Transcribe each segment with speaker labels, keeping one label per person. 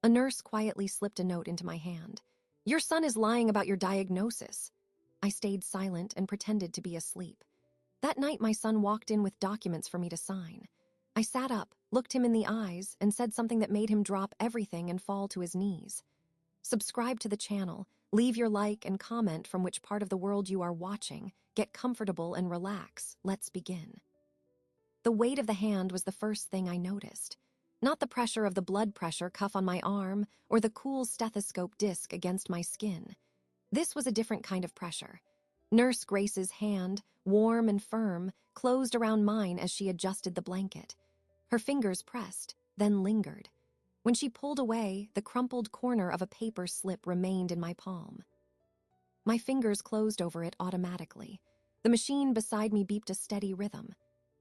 Speaker 1: A nurse quietly slipped a note into my hand. "Your son is lying about your diagnosis." I stayed silent and pretended to be asleep. That night, my son walked in with documents for me to sign. I sat up, looked him in the eyes, and said something that made him drop everything and fall to his knees. Subscribe to the channel, leave your like and comment from which part of the world you are watching, get comfortable and relax, let's begin. The weight of the hand was the first thing I noticed. Not the pressure of the blood pressure cuff on my arm or the cool stethoscope disc against my skin. This was a different kind of pressure. Nurse Grace's hand, warm and firm, closed around mine as she adjusted the blanket. Her fingers pressed, then lingered. When she pulled away, the crumpled corner of a paper slip remained in my palm. My fingers closed over it automatically. The machine beside me beeped a steady rhythm.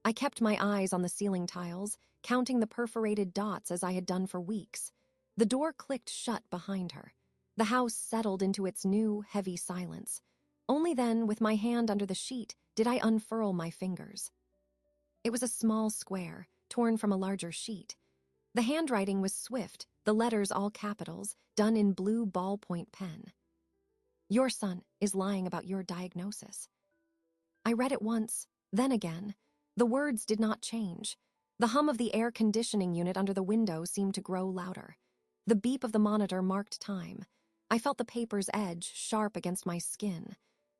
Speaker 1: I kept my eyes on the ceiling tiles, counting the perforated dots as I had done for weeks. The door clicked shut behind her. The house settled into its new, heavy silence. Only then, with my hand under the sheet, did I unfurl my fingers. It was a small square, torn from a larger sheet. The handwriting was swift, the letters all capitals, done in blue ballpoint pen. "Your son is lying about your diagnosis." I read it once, then again. The words did not change. The hum of the air conditioning unit under the window seemed to grow louder. The beep of the monitor marked time. I felt the paper's edge sharp against my skin.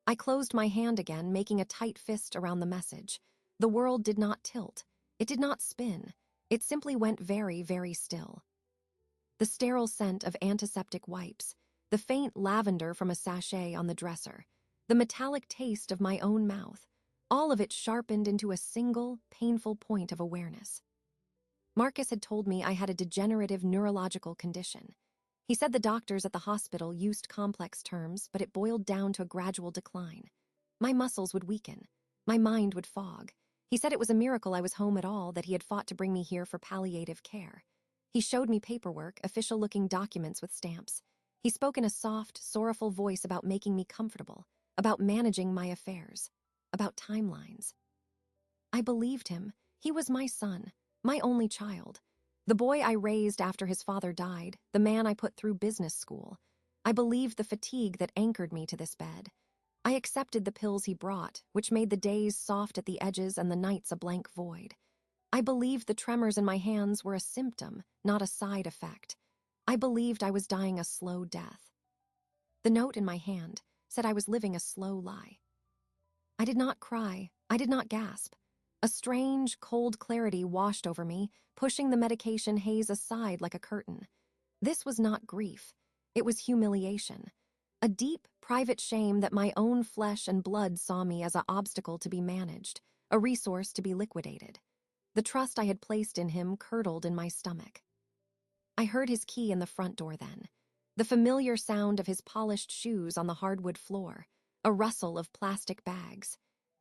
Speaker 1: I closed my hand again, making a tight fist around the message. The world did not tilt. It did not spin. It simply went very, very still. The sterile scent of antiseptic wipes, the faint lavender from a sachet on the dresser, the metallic taste of my own mouth, all of it sharpened into a single, painful point of awareness. Marcus had told me I had a degenerative neurological condition. He said the doctors at the hospital used complex terms, but it boiled down to a gradual decline. My muscles would weaken. My mind would fog. He said it was a miracle I was home at all, that he had fought to bring me here for palliative care. He showed me paperwork, official-looking documents with stamps. He spoke in a soft, sorrowful voice about making me comfortable, about managing my affairs, about timelines. I believed him. He was my son, my only child. The boy I raised after his father died, the man I put through business school. I believed the fatigue that anchored me to this bed. I accepted the pills he brought, which made the days soft at the edges and the nights a blank void. I believed the tremors in my hands were a symptom, not a side effect. I believed I was dying a slow death. The note in my hand said I was living a slow lie. I did not cry. I did not gasp. A strange, cold clarity washed over me, pushing the medication haze aside like a curtain. This was not grief. It was humiliation. A deep, private shame that my own flesh and blood saw me as an obstacle to be managed, a resource to be liquidated. The trust I had placed in him curdled in my stomach. I heard his key in the front door then. The familiar sound of his polished shoes on the hardwood floor, a rustle of plastic bags.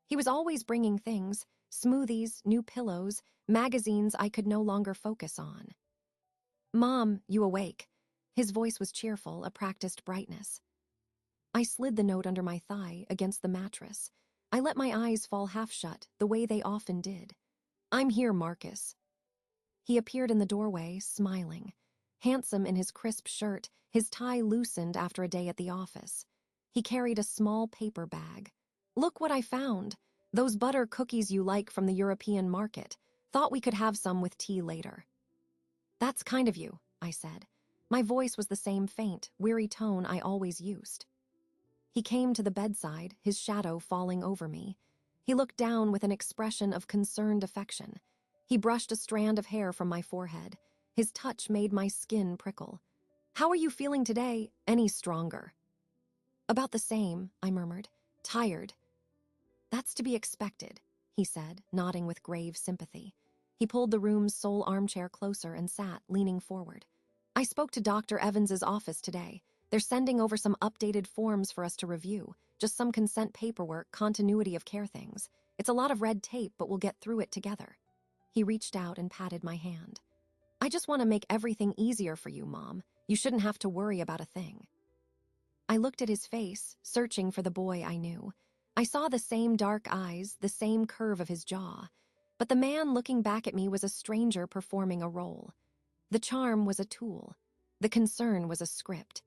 Speaker 1: He was always bringing things, smoothies, new pillows, magazines I could no longer focus on. "Mom, you awake?" His voice was cheerful, a practiced brightness. I slid the note under my thigh, against the mattress. I let my eyes fall half shut, the way they often did. "I'm here, Marcus." He appeared in the doorway, smiling. Handsome in his crisp shirt, his tie loosened after a day at the office. He carried a small paper bag. "Look what I found. Those butter cookies you like from the European market. Thought we could have some with tea later." "That's kind of you," I said. My voice was the same faint, weary tone I always used. He came to the bedside, his shadow falling over me. He looked down with an expression of concerned affection. He brushed a strand of hair from my forehead. His touch made my skin prickle. "How are you feeling today? Any stronger?" "About the same," I murmured. "Tired." "That's to be expected," he said, nodding with grave sympathy. He pulled the room's sole armchair closer and sat, leaning forward. "I spoke to Dr. Evans's office today. They're sending over some updated forms for us to review, just some consent paperwork, continuity of care things. It's a lot of red tape, but we'll get through it together." He reached out and patted my hand. "I just want to make everything easier for you, Mom. You shouldn't have to worry about a thing." I looked at his face, searching for the boy I knew. I saw the same dark eyes, the same curve of his jaw. But the man looking back at me was a stranger performing a role. The charm was a tool. The concern was a script.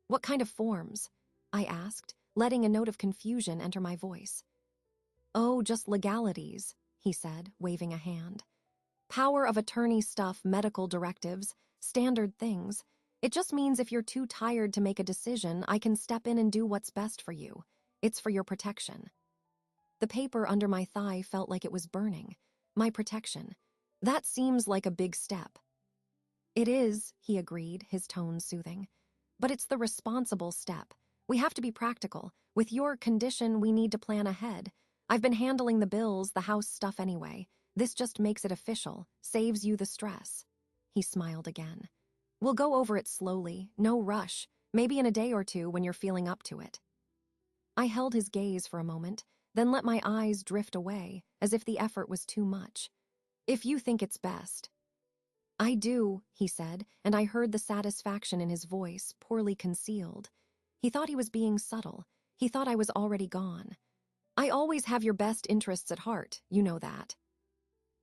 Speaker 1: "What kind of forms?" I asked, letting a note of confusion enter my voice. "Oh, just legalities," he said, waving a hand. "Power of attorney stuff, medical directives, standard things. It just means if you're too tired to make a decision, I can step in and do what's best for you. It's for your protection." The paper under my thigh felt like it was burning. My protection. That seems like a big step. "It is," he agreed, his tone soothing. "But it's the responsible step. We have to be practical. With your condition, we need to plan ahead. I've been handling the bills, the house stuff anyway. This just makes it official, saves you the stress." He smiled again. "We'll go over it slowly, no rush, maybe in a day or two when you're feeling up to it." I held his gaze for a moment, then let my eyes drift away, as if the effort was too much. "If you think it's best." "I do," he said, and I heard the satisfaction in his voice, poorly concealed. He thought he was being subtle. He thought I was already gone. "I always have your best interests at heart, you know that."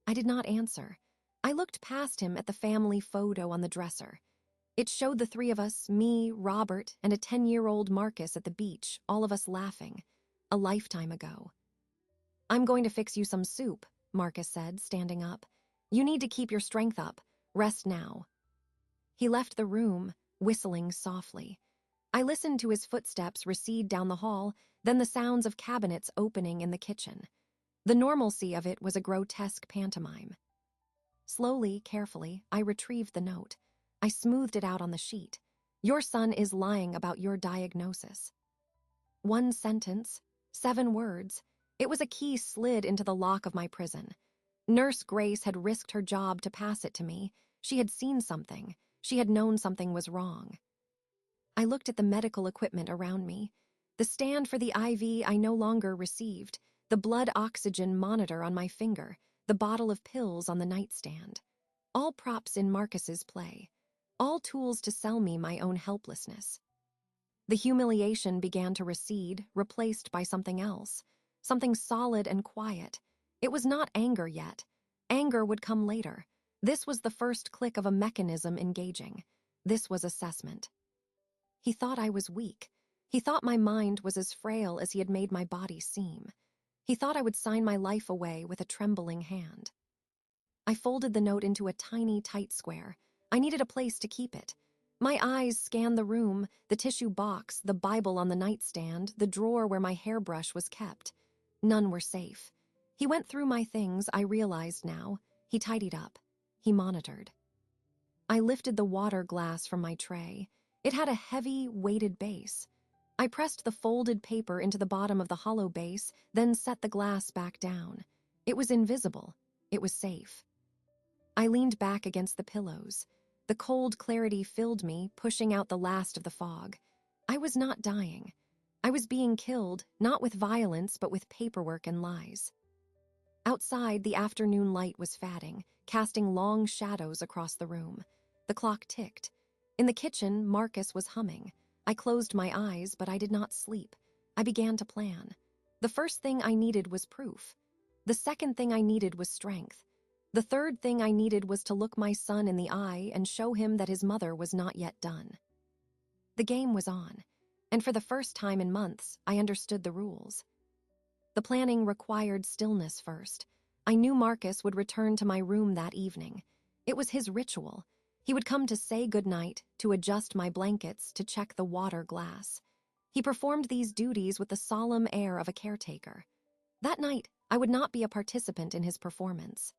Speaker 1: I did not answer. I looked past him at the family photo on the dresser. It showed the three of us, me, Robert, and a 10-year-old Marcus at the beach, all of us laughing. A lifetime ago. "I'm going to fix you some soup," Marcus said, standing up. "You need to keep your strength up. Rest now." He left the room, whistling softly. I listened to his footsteps recede down the hall, then the sounds of cabinets opening in the kitchen. The normalcy of it was a grotesque pantomime. Slowly, carefully, I retrieved the note. I smoothed it out on the sheet. "Your son is lying about your diagnosis." One sentence, 7 words. It was a key slid into the lock of my prison. Nurse Grace had risked her job to pass it to me. She had seen something. She had known something was wrong. I looked at the medical equipment around me. The stand for the IV I no longer received, the blood oxygen monitor on my finger, the bottle of pills on the nightstand. All props in Marcus's play. All tools to sell me my own helplessness. The humiliation began to recede, replaced by something else. Something solid and quiet. It was not anger yet. Anger would come later. This was the first click of a mechanism engaging. This was assessment. He thought I was weak. He thought my mind was as frail as he had made my body seem. He thought I would sign my life away with a trembling hand. I folded the note into a tiny, tight square. I needed a place to keep it. My eyes scanned the room, the tissue box, the Bible on the nightstand, the drawer where my hairbrush was kept. None were safe. He went through my things, I realized now. He tidied up. He monitored. I lifted the water glass from my tray. It had a heavy, weighted base. I pressed the folded paper into the bottom of the hollow base, then set the glass back down. It was invisible. It was safe. I leaned back against the pillows. The cold clarity filled me, pushing out the last of the fog. I was not dying. I was being killed, not with violence, but with paperwork and lies. Outside, the afternoon light was fading, casting long shadows across the room. The clock ticked. In the kitchen, Marcus was humming. I closed my eyes, but I did not sleep. I began to plan. The first thing I needed was proof. The second thing I needed was strength. The third thing I needed was to look my son in the eye and show him that his mother was not yet done. The game was on, and for the first time in months, I understood the rules. The planning required stillness first. I knew Marcus would return to my room that evening. It was his ritual. He would come to say goodnight, to adjust my blankets, to check the water glass. He performed these duties with the solemn air of a caretaker. That night, I would not be a participant in his performance.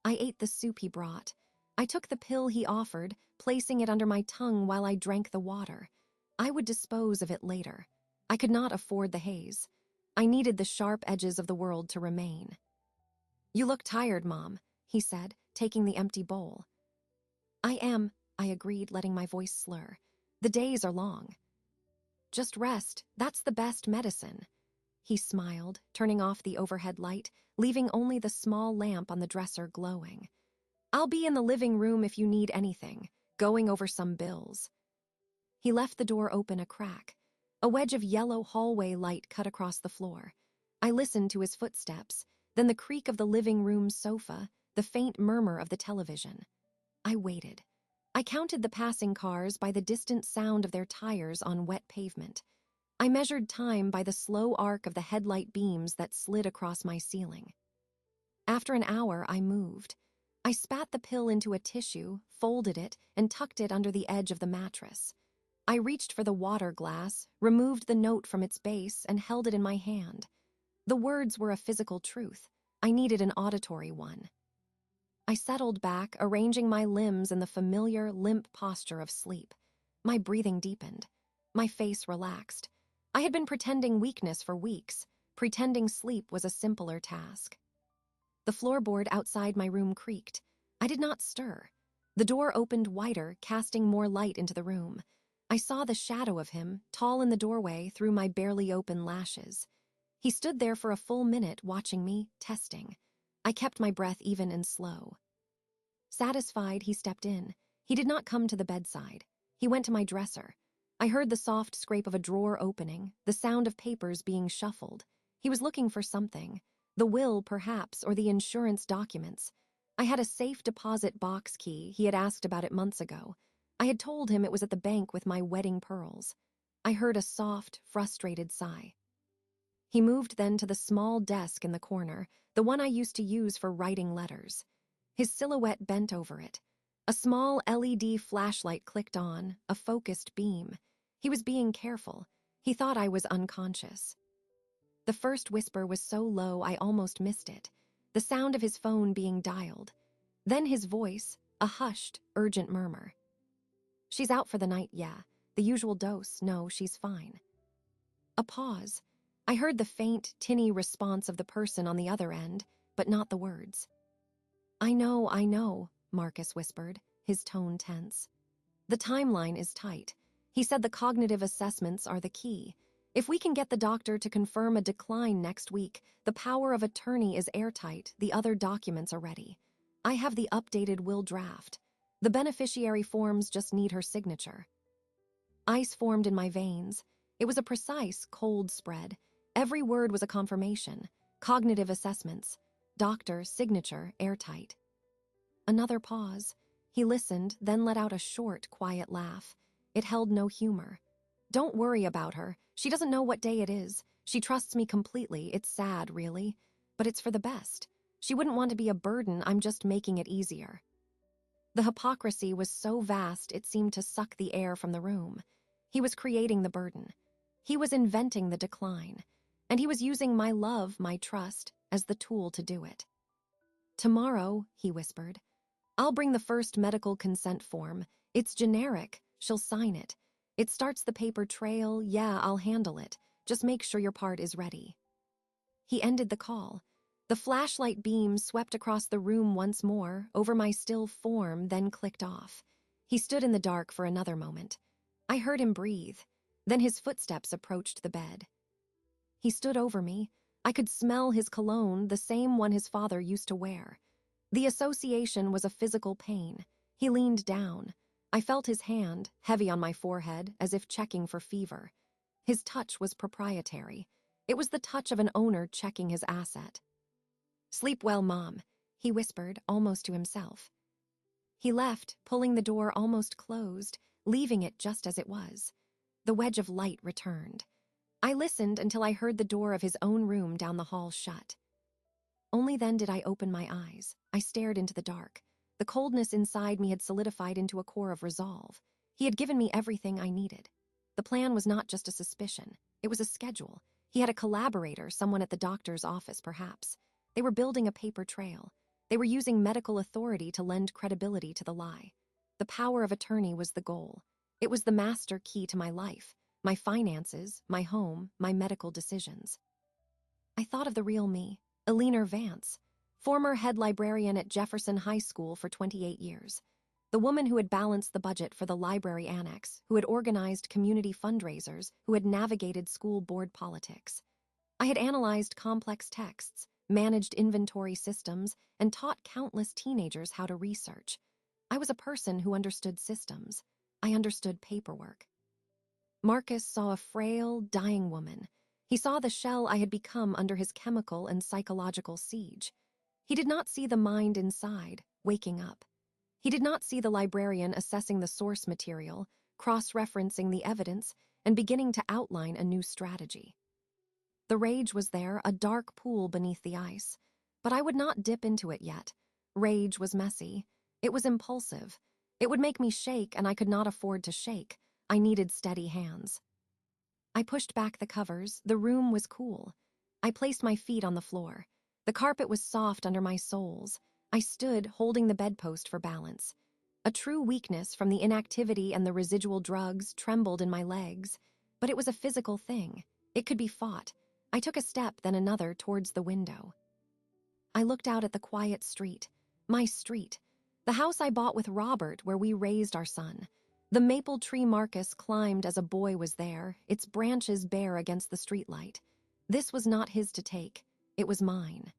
Speaker 1: I ate the soup he brought. I took the pill he offered, placing it under my tongue while I drank the water. I would dispose of it later. I could not afford the haze. I needed the sharp edges of the world to remain. "You look tired, Mom," he said, taking the empty bowl. "I am," I agreed, letting my voice slur. "The days are long." "Just rest. That's the best medicine." He smiled, turning off the overhead light, leaving only the small lamp on the dresser glowing. "I'll be in the living room if you need anything, going over some bills." He left the door open a crack. A wedge of yellow hallway light cut across the floor. I listened to his footsteps, then the creak of the living room sofa, the faint murmur of the television. I waited. I counted the passing cars by the distant sound of their tires on wet pavement. I measured time by the slow arc of the headlight beams that slid across my ceiling. After an hour, I moved. I spat the pill into a tissue, folded it, and tucked it under the edge of the mattress. I reached for the water glass, removed the note from its base, and held it in my hand. The words were a physical truth. I needed an auditory one. I settled back, arranging my limbs in the familiar, limp posture of sleep. My breathing deepened. My face relaxed. I had been pretending weakness for weeks. Pretending sleep was a simpler task. The floorboard outside my room creaked. I did not stir. The door opened wider, casting more light into the room. I saw the shadow of him, tall in the doorway, through my barely open lashes. He stood there for a full minute, watching me, testing. I kept my breath even and slow. Satisfied, he stepped in. He did not come to the bedside. He went to my dresser. I heard the soft scrape of a drawer opening, the sound of papers being shuffled. He was looking for something. The will, perhaps, or the insurance documents. I had a safe deposit box key. He had asked about it months ago. I had told him it was at the bank with my wedding pearls. I heard a soft, frustrated sigh. He moved then to the small desk in the corner, the one I used to use for writing letters. His silhouette bent over it. A small LED flashlight clicked on, a focused beam. He was being careful. He thought I was unconscious. The first whisper was so low I almost missed it, the sound of his phone being dialed. Then his voice, a hushed, urgent murmur. "She's out for the night, yeah. The usual dose, no, she's fine." A pause. I heard the faint, tinny response of the person on the other end, but not the words. I know, Marcus whispered, his tone tense. "The timeline is tight. He said the cognitive assessments are the key. If we can get the doctor to confirm a decline next week, the power of attorney is airtight, the other documents are ready. I have the updated will draft. The beneficiary forms just need her signature." Ice formed in my veins. It was a precise, cold spread. Every word was a confirmation. Cognitive assessments. Doctor, signature, airtight. Another pause. He listened, then let out a short, quiet laugh. It held no humor. "Don't worry about her. She doesn't know what day it is. She trusts me completely. It's sad, really. But it's for the best. She wouldn't want to be a burden. I'm just making it easier." The hypocrisy was so vast it seemed to suck the air from the room. He was creating the burden. He was inventing the decline. And he was using my love, my trust, as the tool to do it. "Tomorrow," he whispered, "I'll bring the first medical consent form. It's generic. She'll sign it. It starts the paper trail. Yeah, I'll handle it. Just make sure your part is ready." He ended the call. The flashlight beam swept across the room once more, over my still form, then clicked off. He stood in the dark for another moment. I heard him breathe. Then his footsteps approached the bed. He stood over me. I could smell his cologne, the same one his father used to wear. The association was a physical pain. He leaned down. I felt his hand, heavy on my forehead, as if checking for fever. His touch was proprietary. It was the touch of an owner checking his asset. "Sleep well, Mom," he whispered, almost to himself. He left, pulling the door almost closed, leaving it just as it was. The wedge of light returned. I listened until I heard the door of his own room down the hall shut. Only then did I open my eyes. I stared into the dark. The coldness inside me had solidified into a core of resolve. He had given me everything I needed. The plan was not just a suspicion. It was a schedule. He had a collaborator, someone at the doctor's office, perhaps. They were building a paper trail. They were using medical authority to lend credibility to the lie. The power of attorney was the goal. It was the master key to my life, my finances, my home, my medical decisions. I thought of the real me, Eleanor Vance, former head librarian at Jefferson High School for 28 years. The woman who had balanced the budget for the library annex, who had organized community fundraisers, who had navigated school board politics. I had analyzed complex texts, managed inventory systems, and taught countless teenagers how to research. I was a person who understood systems. I understood paperwork. Marcus saw a frail, dying woman. He saw the shell I had become under his chemical and psychological siege. He did not see the mind inside, waking up. He did not see the librarian assessing the source material, cross-referencing the evidence, and beginning to outline a new strategy. The rage was there, a dark pool beneath the ice, but I would not dip into it yet. Rage was messy. It was impulsive. It would make me shake, and I could not afford to shake. I needed steady hands. I pushed back the covers. The room was cool. I placed my feet on the floor. The carpet was soft under my soles. I stood, holding the bedpost for balance. A true weakness from the inactivity and the residual drugs trembled in my legs, but it was a physical thing. It could be fought. I took a step, then another, towards the window. I looked out at the quiet street. My street. The house I bought with Robert, where we raised our son. The maple tree Marcus climbed as a boy was there, its branches bare against the streetlight. This was not his to take. It was mine.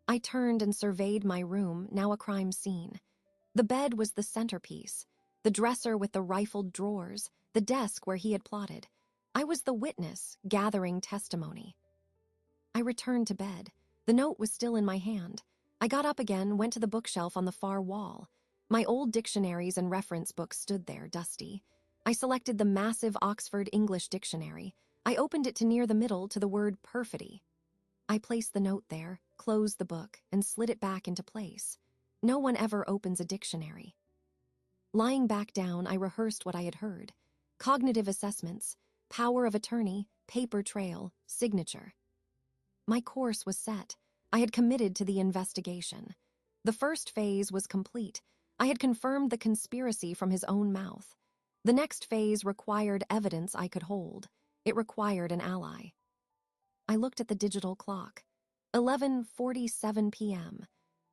Speaker 1: I turned and surveyed my room, now a crime scene. The bed was the centerpiece, the dresser with the rifled drawers, the desk where he had plotted. I was the witness, gathering testimony. I returned to bed. The note was still in my hand. I got up again, went to the bookshelf on the far wall. My old dictionaries and reference books stood there, dusty. I selected the massive Oxford English Dictionary. I opened it to near the middle to the word perfidy. I placed the note there, closed the book, and slid it back into place. No one ever opens a dictionary. Lying back down, I rehearsed what I had heard. Cognitive assessments, power of attorney, paper trail, signature. My course was set. I had committed to the investigation. The first phase was complete. I had confirmed the conspiracy from his own mouth. The next phase required evidence I could hold. It required an ally. I looked at the digital clock. 11:47 p.m.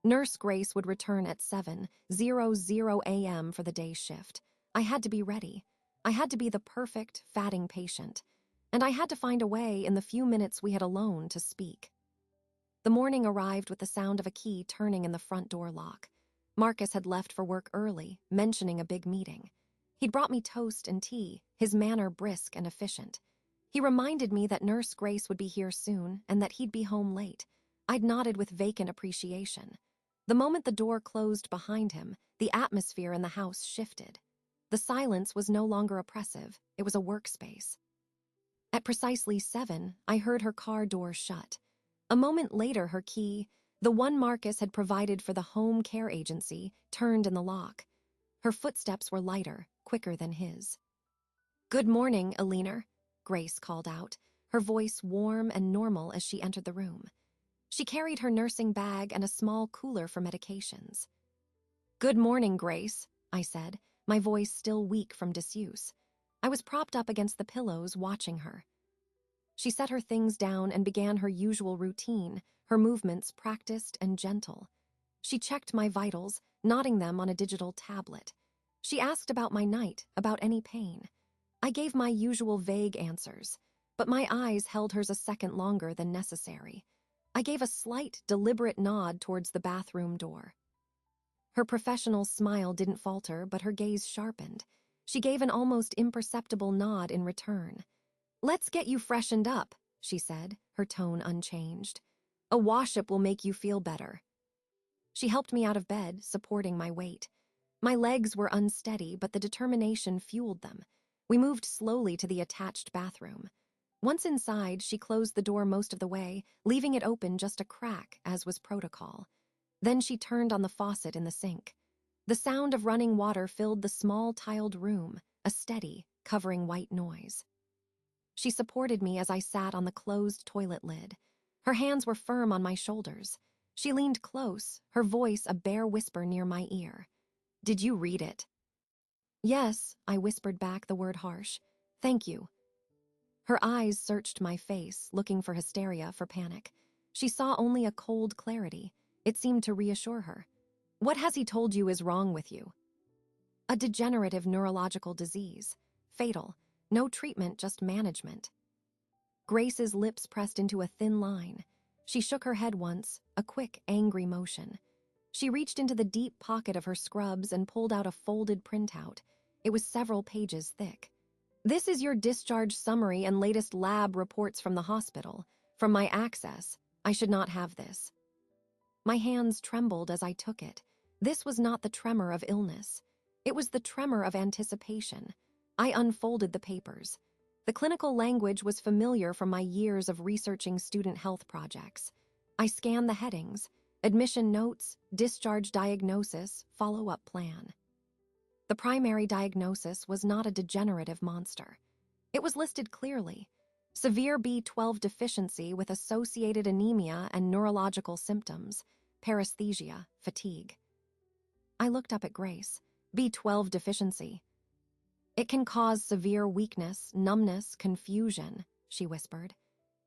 Speaker 1: Nurse Grace would return at 7:00 a.m. for the day shift. I had to be ready. I had to be the perfect, fatting patient. And I had to find a way in the few minutes we had alone to speak. The morning arrived with the sound of a key turning in the front door lock. Marcus had left for work early, mentioning a big meeting. He'd brought me toast and tea, his manner brisk and efficient. He reminded me that Nurse Grace would be here soon and that he'd be home late. I'd nodded with vacant appreciation. The moment the door closed behind him, the atmosphere in the house shifted. The silence was no longer oppressive. It was a workspace. At precisely 7, I heard her car door shut. A moment later, her key, the one Marcus had provided for the home care agency, turned in the lock. Her footsteps were lighter, quicker than his. "Good morning, Alina," Grace called out, her voice warm and normal as she entered the room. She carried her nursing bag and a small cooler for medications. "Good morning, Grace," I said, my voice still weak from disuse. I was propped up against the pillows, watching her. She set her things down and began her usual routine, her movements practiced and gentle. She checked my vitals, noting them on a digital tablet. She asked about my night, about any pain. I gave my usual vague answers, but my eyes held hers a second longer than necessary. I gave a slight, deliberate nod towards the bathroom door. Her professional smile didn't falter, but her gaze sharpened. She gave an almost imperceptible nod in return. "Let's get you freshened up," she said, her tone unchanged. "A wash-up will make you feel better." She helped me out of bed, supporting my weight. My legs were unsteady, but the determination fueled them. We moved slowly to the attached bathroom. Once inside, she closed the door most of the way, leaving it open just a crack, as was protocol. Then she turned on the faucet in the sink. The sound of running water filled the small tiled room, a steady, covering white noise. She supported me as I sat on the closed toilet lid. Her hands were firm on my shoulders. She leaned close, her voice a bare whisper near my ear. "Did you read it?" "Yes," I whispered back, the word harsh. "Thank you." Her eyes searched my face, looking for hysteria, for panic. She saw only a cold clarity. It seemed to reassure her. "What has he told you is wrong with you?" "A degenerative neurological disease. Fatal. No treatment, just management." Grace's lips pressed into a thin line. She shook her head once, a quick, angry motion. She reached into the deep pocket of her scrubs and pulled out a folded printout. It was several pages thick. "This is your discharge summary and latest lab reports from the hospital. From my access, I should not have this." My hands trembled as I took it. This was not the tremor of illness. It was the tremor of anticipation. I unfolded the papers. The clinical language was familiar from my years of researching student health projects. I scanned the headings: admission notes, discharge diagnosis, follow-up plan. The primary diagnosis was not a degenerative monster. It was listed clearly: severe B12 deficiency with associated anemia and neurological symptoms, paresthesia, fatigue. I looked up at Grace. B12 deficiency. It can cause severe weakness, numbness, confusion, she whispered.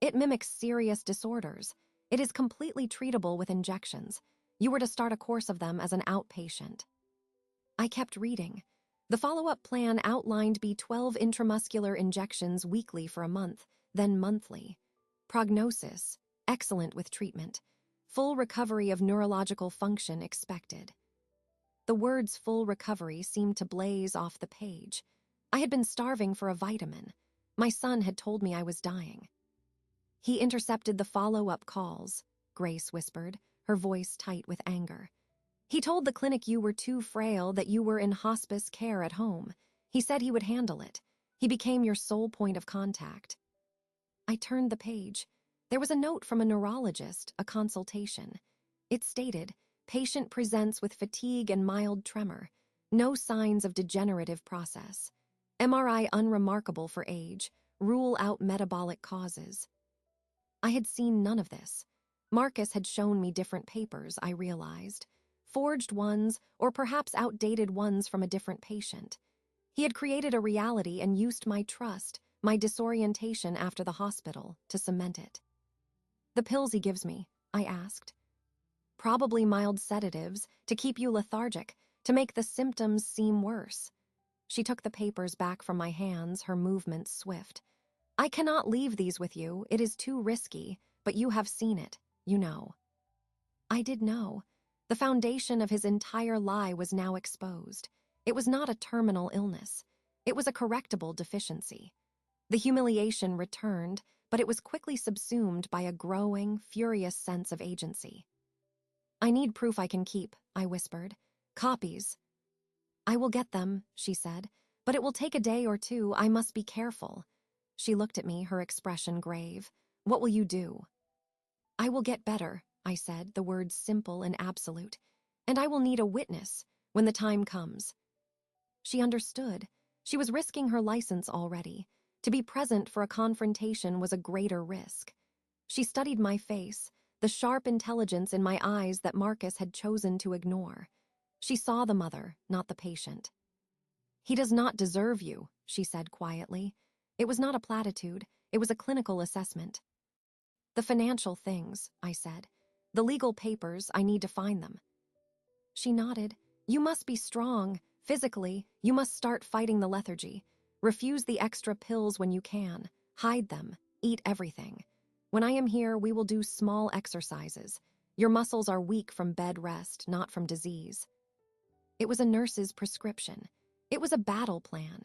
Speaker 1: It mimics serious disorders. It is completely treatable with injections. You were to start a course of them as an outpatient. I kept reading. The follow-up plan outlined B12 intramuscular injections weekly for a month, then monthly. Prognosis: excellent with treatment. Full recovery of neurological function expected. The words full recovery seemed to blaze off the page. I had been starving for a vitamin. My son had told me I was dying. He intercepted the follow-up calls, Grace whispered, her voice tight with anger. He told the clinic you were too frail, that you were in hospice care at home. He said he would handle it. He became your sole point of contact. I turned the page. There was a note from a neurologist, a consultation. It stated, patient presents with fatigue and mild tremor. No signs of degenerative process. MRI unremarkable for age. Rule out metabolic causes. I had seen none of this. Marcus had shown me different papers, I realized. Forged ones, or perhaps outdated ones from a different patient. He had created a reality and used my trust, my disorientation after the hospital, to cement it. The pills he gives me, I asked. Probably mild sedatives, to keep you lethargic, to make the symptoms seem worse. She took the papers back from my hands, her movements swift. I cannot leave these with you, it is too risky, but you have seen it, you know. I did know. The foundation of his entire lie was now exposed. It was not a terminal illness. It was a correctable deficiency. The humiliation returned, but it was quickly subsumed by a growing, furious sense of agency. I need proof I can keep, I whispered. Copies. I will get them, she said, but it will take a day or two. I must be careful. She looked at me, her expression grave. What will you do? I will get better, I said, the words simple and absolute. And I will need a witness when the time comes. She understood. She was risking her license already. To be present for a confrontation was a greater risk. She studied my face, the sharp intelligence in my eyes that Marcus had chosen to ignore. She saw the mother, not the patient. He does not deserve you, she said quietly. It was not a platitude, it was a clinical assessment. The financial things, I said. The legal papers, I need to find them. She nodded. You must be strong, physically. You must start fighting the lethargy. Refuse the extra pills when you can. Hide them. Eat everything. When I am here, we will do small exercises. Your muscles are weak from bed rest, not from disease. It was a nurse's prescription. It was a battle plan.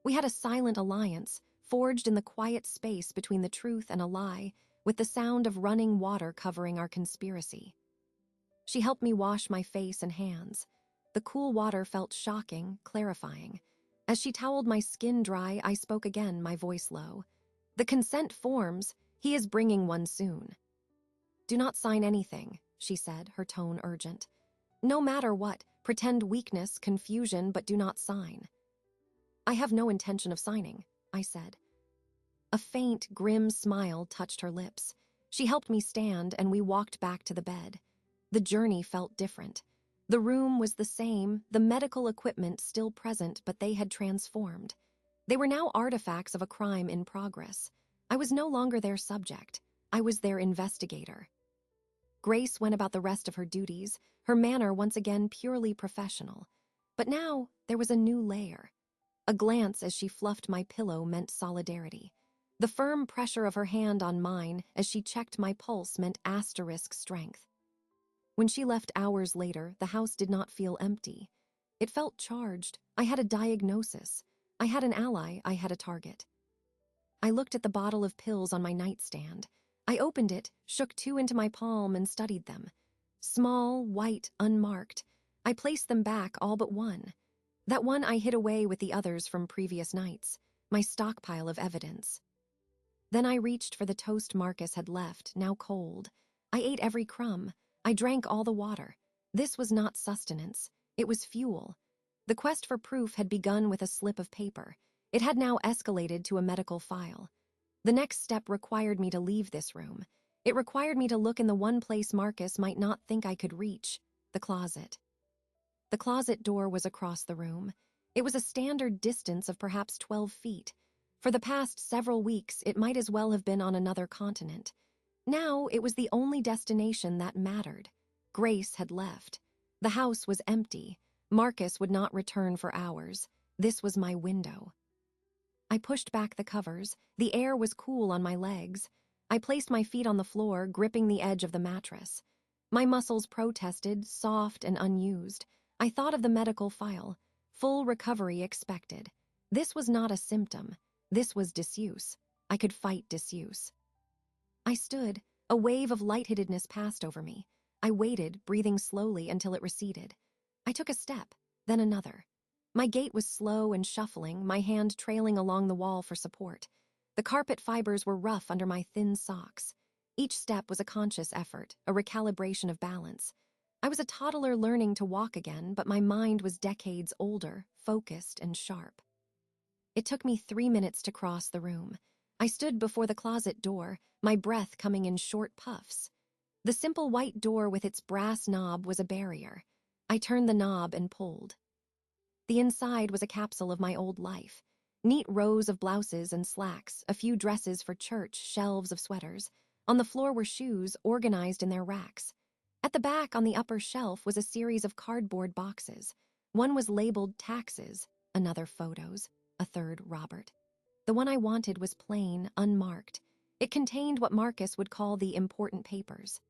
Speaker 1: We had a silent alliance, forged in the quiet space between the truth and a lie, with the sound of running water covering our conspiracy. She helped me wash my face and hands. The cool water felt shocking, clarifying. As she toweled my skin dry, I spoke again, my voice low. The consent forms, he is bringing one soon. Do not sign anything, she said, her tone urgent. No matter what, pretend weakness, confusion, but do not sign. I have no intention of signing, I said. A faint, grim smile touched her lips. She helped me stand, and we walked back to the bed. The journey felt different. The room was the same, the medical equipment still present, but they had transformed. They were now artifacts of a crime in progress. I was no longer their subject. I was their investigator. Grace went about the rest of her duties, her manner once again purely professional. But now there was a new layer. A glance as she fluffed my pillow meant solidarity. The firm pressure of her hand on mine as she checked my pulse meant asterisk strength. When she left hours later, the house did not feel empty. It felt charged. I had a diagnosis. I had an ally. I had a target. I looked at the bottle of pills on my nightstand. I opened it, shook 2 into my palm, and studied them. Small, white, unmarked. I placed them back, all but one. That one I hid away with the others from previous nights, my stockpile of evidence. Then I reached for the toast Marcus had left, now cold. I ate every crumb. I drank all the water. This was not sustenance. It was fuel. The quest for proof had begun with a slip of paper. It had now escalated to a medical file. The next step required me to leave this room. It required me to look in the one place Marcus might not think I could reach, the closet. The closet door was across the room. It was a standard distance of perhaps 12 feet. For the past several weeks, it might as well have been on another continent. Now, it was the only destination that mattered. Grace had left. The house was empty. Marcus would not return for hours. This was my window. I pushed back the covers. The air was cool on my legs. I placed my feet on the floor, gripping the edge of the mattress. My muscles protested, soft and unused. I thought of the medical file. Full recovery expected. This was not a symptom. This was disuse. I could fight disuse. I stood. A wave of lightheadedness passed over me. I waited, breathing slowly until it receded. I took a step, then another. My gait was slow and shuffling, my hand trailing along the wall for support. The carpet fibers were rough under my thin socks. Each step was a conscious effort, a recalibration of balance. I was a toddler learning to walk again, but my mind was decades older, focused and sharp. It took me 3 minutes to cross the room. I stood before the closet door, my breath coming in short puffs. The simple white door with its brass knob was a barrier. I turned the knob and pulled. The inside was a capsule of my old life. Neat rows of blouses and slacks, a few dresses for church, shelves of sweaters. On the floor were shoes, organized in their racks. At the back, on the upper shelf, was a series of cardboard boxes. One was labeled taxes, another photos, a third Robert. The one I wanted was plain, unmarked. It contained what Marcus would call the important papers.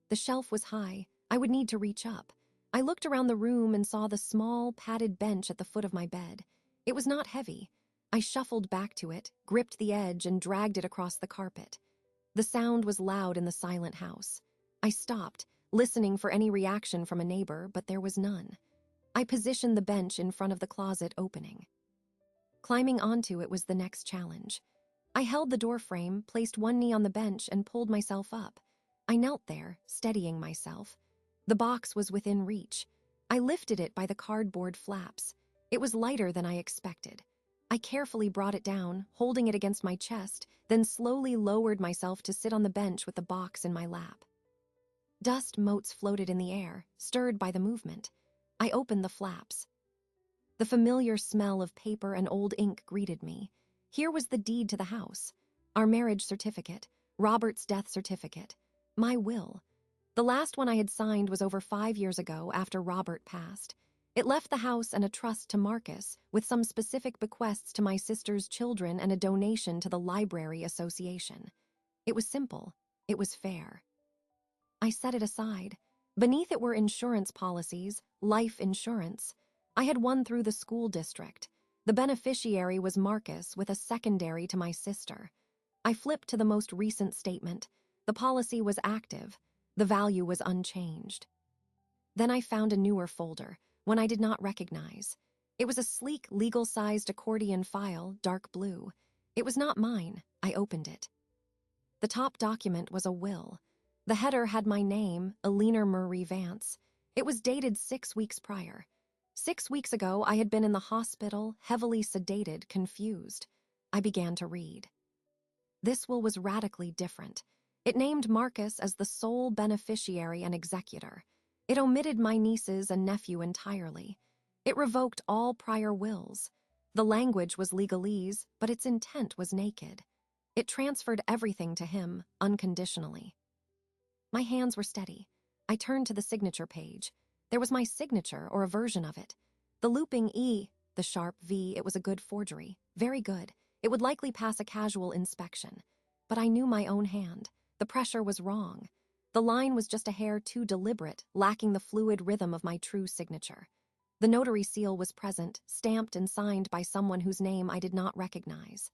Speaker 1: The shelf was high. I would need to reach up. I looked around the room and saw the small, padded bench at the foot of my bed. It was not heavy. I shuffled back to it, gripped the edge, and dragged it across the carpet. The sound was loud in the silent house. I stopped, listening for any reaction from a neighbor, but there was none. I positioned the bench in front of the closet opening. Climbing onto it was the next challenge. I held the doorframe, placed one knee on the bench, and pulled myself up. I knelt there, steadying myself. The box was within reach. I lifted it by the cardboard flaps. It was lighter than I expected. I carefully brought it down, holding it against my chest, then slowly lowered myself to sit on the bench with the box in my lap. Dust motes floated in the air, stirred by the movement. I opened the flaps. The familiar smell of paper and old ink greeted me. Here was the deed to the house, our marriage certificate, Robert's death certificate, my will. The last one I had signed was over 5 years ago after Robert passed. It left the house and a trust to Marcus, with some specific bequests to my sister's children and a donation to the Library Association. It was simple. It was fair. I set it aside. Beneath it were insurance policies, life insurance. I had one through the school district. The beneficiary was Marcus, with a secondary to my sister. I flipped to the most recent statement. The policy was active. The value was unchanged. Then I found a newer folder, one I did not recognize. It was a sleek, legal-sized accordion file, dark blue. It was not mine. I opened it. The top document was a will. The header had my name, Alina Marie Vance. It was dated 6 weeks prior. 6 weeks ago, I had been in the hospital, heavily sedated, confused. I began to read. This will was radically different. It named Marcus as the sole beneficiary and executor. It omitted my nieces and nephew entirely. It revoked all prior wills. The language was legalese, but its intent was naked. It transferred everything to him, unconditionally. My hands were steady. I turned to the signature page. There was my signature, or a version of it. The looping E, the sharp V, it was a good forgery. Very good. It would likely pass a casual inspection. But I knew my own hand. The pressure was wrong. The line was just a hair too deliberate, lacking the fluid rhythm of my true signature. The notary seal was present, stamped and signed by someone whose name I did not recognize.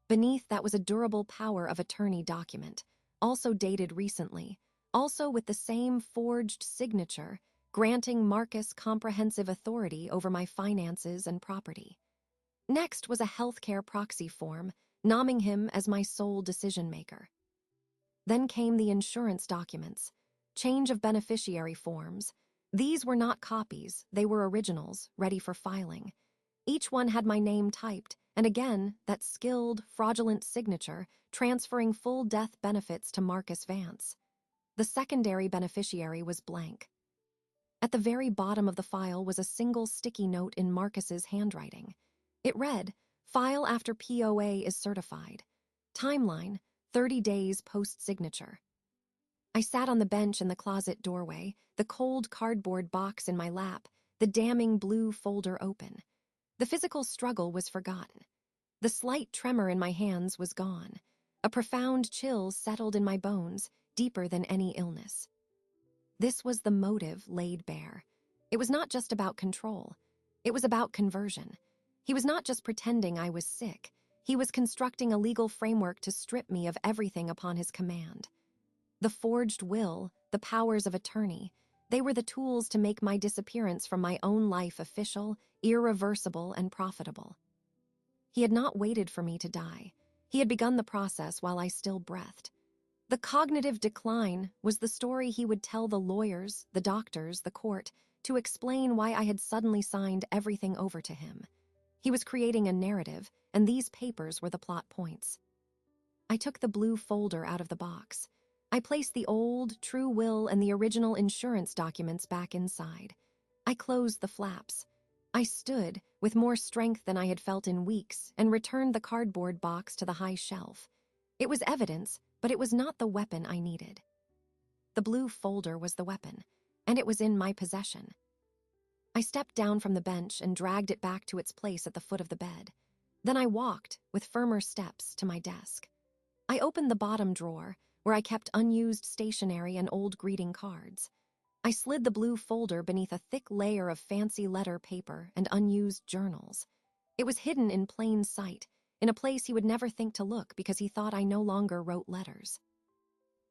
Speaker 1: Beneath that was a durable power of attorney document, also dated recently, also with the same forged signature, granting Marcus comprehensive authority over my finances and property. Next was a healthcare proxy form, nomming him as my sole decision-maker. Then came the insurance documents, change of beneficiary forms. These were not copies, they were originals, ready for filing. Each one had my name typed, and again, that skilled, fraudulent signature transferring full death benefits to Marcus Vance. The secondary beneficiary was blank. At the very bottom of the file was a single sticky note in Marcus's handwriting. It read, "File after POA is certified. Timeline, 30 days post-signature." I sat on the bench in the closet doorway, the cold cardboard box in my lap, the damning blue folder open. The physical struggle was forgotten. The slight tremor in my hands was gone. A profound chill settled in my bones, deeper than any illness. This was the motive laid bare. It was not just about control. It was about conversion. He was not just pretending I was sick. He was constructing a legal framework to strip me of everything upon his command. The forged will, the powers of attorney, they were the tools to make my disappearance from my own life official, irreversible, and profitable. He had not waited for me to die. He had begun the process while I still breathed. The cognitive decline was the story he would tell the lawyers, the doctors, the court, to explain why I had suddenly signed everything over to him. He was creating a narrative, and these papers were the plot points. I took the blue folder out of the box. I placed the old, true will and the original insurance documents back inside. I closed the flaps. I stood, with more strength than I had felt in weeks, and returned the cardboard box to the high shelf. It was evidence, but it was not the weapon I needed. The blue folder was the weapon, and it was in my possession. I stepped down from the bench and dragged it back to its place at the foot of the bed. Then I walked, with firmer steps, to my desk. I opened the bottom drawer, where I kept unused stationery and old greeting cards. I slid the blue folder beneath a thick layer of fancy letter paper and unused journals. It was hidden in plain sight, in a place he would never think to look because he thought I no longer wrote letters.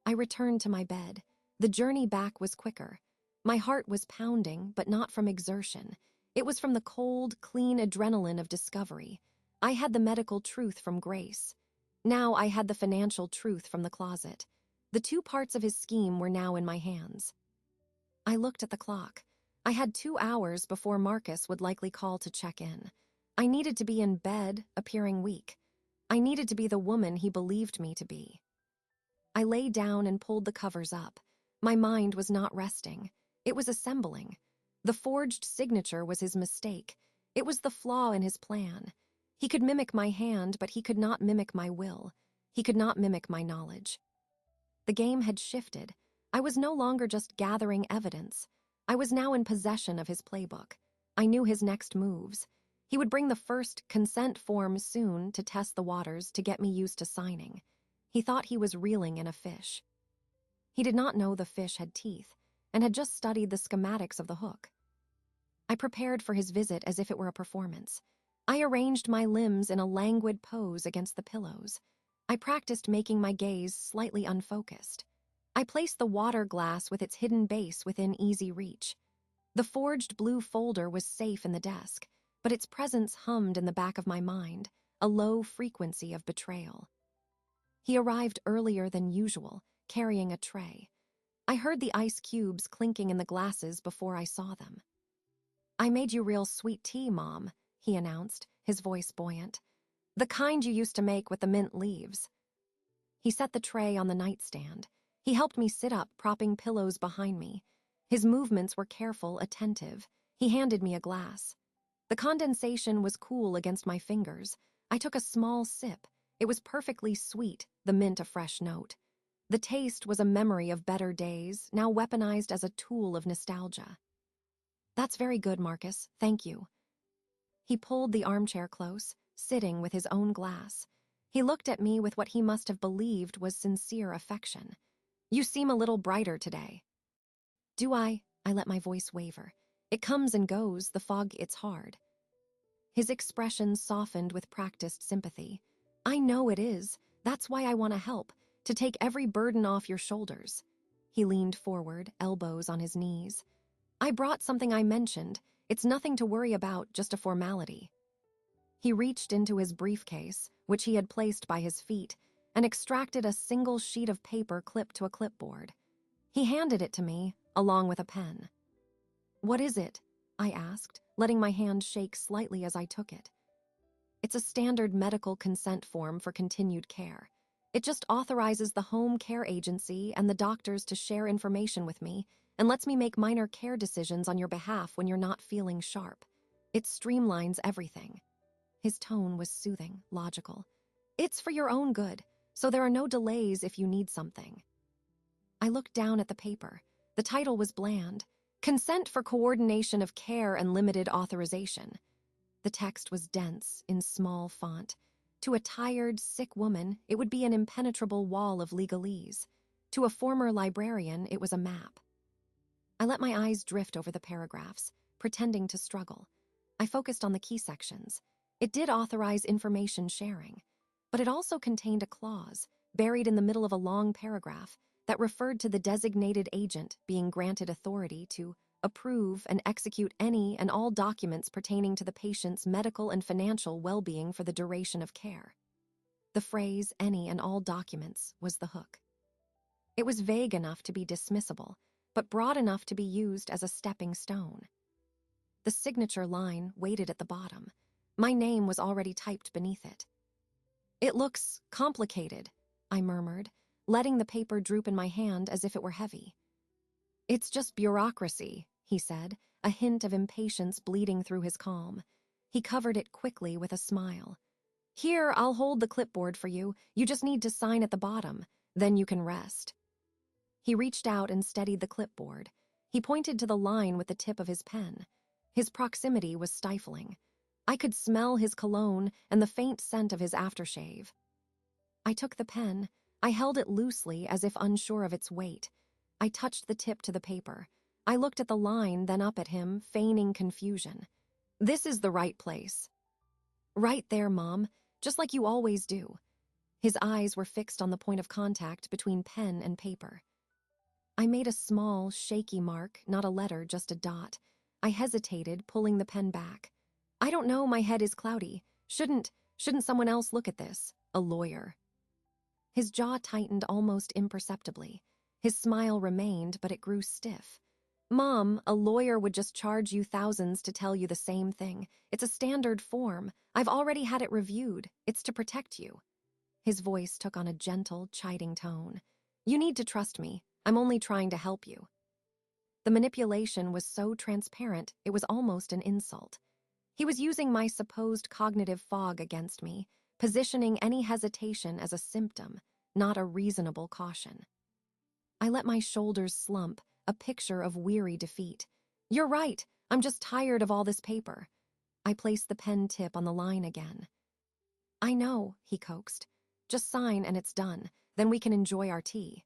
Speaker 1: I returned to my bed. The journey back was quicker. My heart was pounding, but not from exertion. It was from the cold, clean adrenaline of discovery. I had the medical truth from Grace. Now I had the financial truth from the closet. The two parts of his scheme were now in my hands. I looked at the clock. I had 2 hours before Marcus would likely call to check in. I needed to be in bed, appearing weak. I needed to be the woman he believed me to be. I lay down and pulled the covers up. My mind was not resting. It was assembling. The forged signature was his mistake. It was the flaw in his plan. He could mimic my hand, but he could not mimic my will. He could not mimic my knowledge. The game had shifted. I was no longer just gathering evidence. I was now in possession of his playbook. I knew his next moves. He would bring the first consent form soon to test the waters to get me used to signing. He thought he was reeling in a fish. He did not know the fish had teeth, and had just studied the schematics of the hook. I prepared for his visit as if it were a performance. I arranged my limbs in a languid pose against the pillows. I practiced making my gaze slightly unfocused. I placed the water glass with its hidden base within easy reach. The forged blue folder was safe in the desk, but its presence hummed in the back of my mind, a low frequency of betrayal. He arrived earlier than usual, carrying a tray. I heard the ice cubes clinking in the glasses before I saw them. "I made you real sweet tea, Mom," he announced, his voice buoyant. "The kind you used to make with the mint leaves." He set the tray on the nightstand. He helped me sit up, propping pillows behind me. His movements were careful, attentive. He handed me a glass. The condensation was cool against my fingers. I took a small sip. It was perfectly sweet, the mint a fresh note. The taste was a memory of better days, now weaponized as a tool of nostalgia. "That's very good, Marcus. Thank you." He pulled the armchair close, sitting with his own glass. He looked at me with what he must have believed was sincere affection. "You seem a little brighter today." "Do I?" I let my voice waver. "It comes and goes, the fog, it's hard." His expression softened with practiced sympathy. "I know it is. That's why I want to help, to take every burden off your shoulders." He leaned forward, elbows on his knees. I brought something I mentioned. It's nothing to worry about, just a formality. He reached into his briefcase, which he had placed by his feet, and extracted a single sheet of paper clipped to a clipboard. He handed it to me, along with a pen. "What is it?" I asked, letting my hand shake slightly as I took it. "It's a standard medical consent form for continued care. It just authorizes the home care agency and the doctors to share information with me and lets me make minor care decisions on your behalf when you're not feeling sharp. It streamlines everything." His tone was soothing, logical. "It's for your own good, so there are no delays if you need something." I looked down at the paper. The title was bland: "Consent for Coordination of Care and Limited Authorization." The text was dense, in small font. To a tired, sick woman, it would be an impenetrable wall of legalese. To a former librarian, it was a map. I let my eyes drift over the paragraphs, pretending to struggle. I focused on the key sections. It did authorize information sharing, but it also contained a clause, buried in the middle of a long paragraph, that referred to the designated agent being granted authority to approve and execute any and all documents pertaining to the patient's medical and financial well-being for the duration of care. The phrase "any and all documents" was the hook. It was vague enough to be dismissible, but broad enough to be used as a stepping stone. The signature line waited at the bottom. My name was already typed beneath it. "It looks complicated," I murmured, letting the paper droop in my hand as if it were heavy. "It's just bureaucracy," he said, a hint of impatience bleeding through his calm. He covered it quickly with a smile. "Here, I'll hold the clipboard for you. You just need to sign at the bottom. Then you can rest." He reached out and steadied the clipboard. He pointed to the line with the tip of his pen. His proximity was stifling. I could smell his cologne and the faint scent of his aftershave. I took the pen. I held it loosely as if unsure of its weight. I touched the tip to the paper. I looked at the line, then up at him, feigning confusion. "This is the right place." "Right there, Mom, just like you always do." His eyes were fixed on the point of contact between pen and paper. I made a small, shaky mark, not a letter, just a dot. I hesitated, pulling the pen back. "I don't know, my head is cloudy. Shouldn't someone else look at this? A lawyer." His jaw tightened almost imperceptibly. His smile remained, but it grew stiff. "Mom, a lawyer would just charge you thousands to tell you the same thing. It's a standard form. I've already had it reviewed. It's to protect you." His voice took on a gentle, chiding tone. "You need to trust me. I'm only trying to help you." The manipulation was so transparent, it was almost an insult. He was using my supposed cognitive fog against me, positioning any hesitation as a symptom, not a reasonable caution. I let my shoulders slump, a picture of weary defeat. "You're right. I'm just tired of all this paper." I placed the pen tip on the line again. "I know," he coaxed. "Just sign and it's done. Then we can enjoy our tea."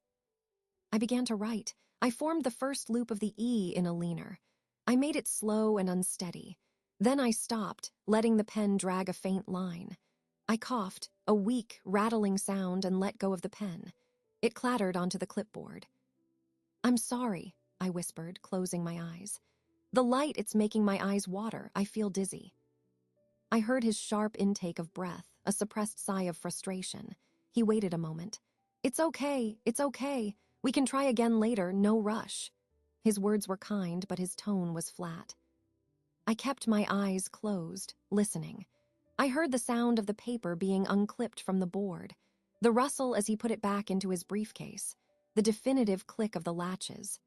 Speaker 1: I began to write. I formed the first loop of the E in a leaner. I made it slow and unsteady. Then I stopped, letting the pen drag a faint line. I coughed, a weak, rattling sound, and let go of the pen. It clattered onto the clipboard. "I'm sorry," I whispered, closing my eyes. "The light, it's making my eyes water. I feel dizzy." I heard his sharp intake of breath, a suppressed sigh of frustration. He waited a moment. It's okay. We can try again later, no rush." His words were kind, but his tone was flat. I kept my eyes closed, listening. I heard the sound of the paper being unclipped from the board, the rustle as he put it back into his briefcase, the definitive click of the latches.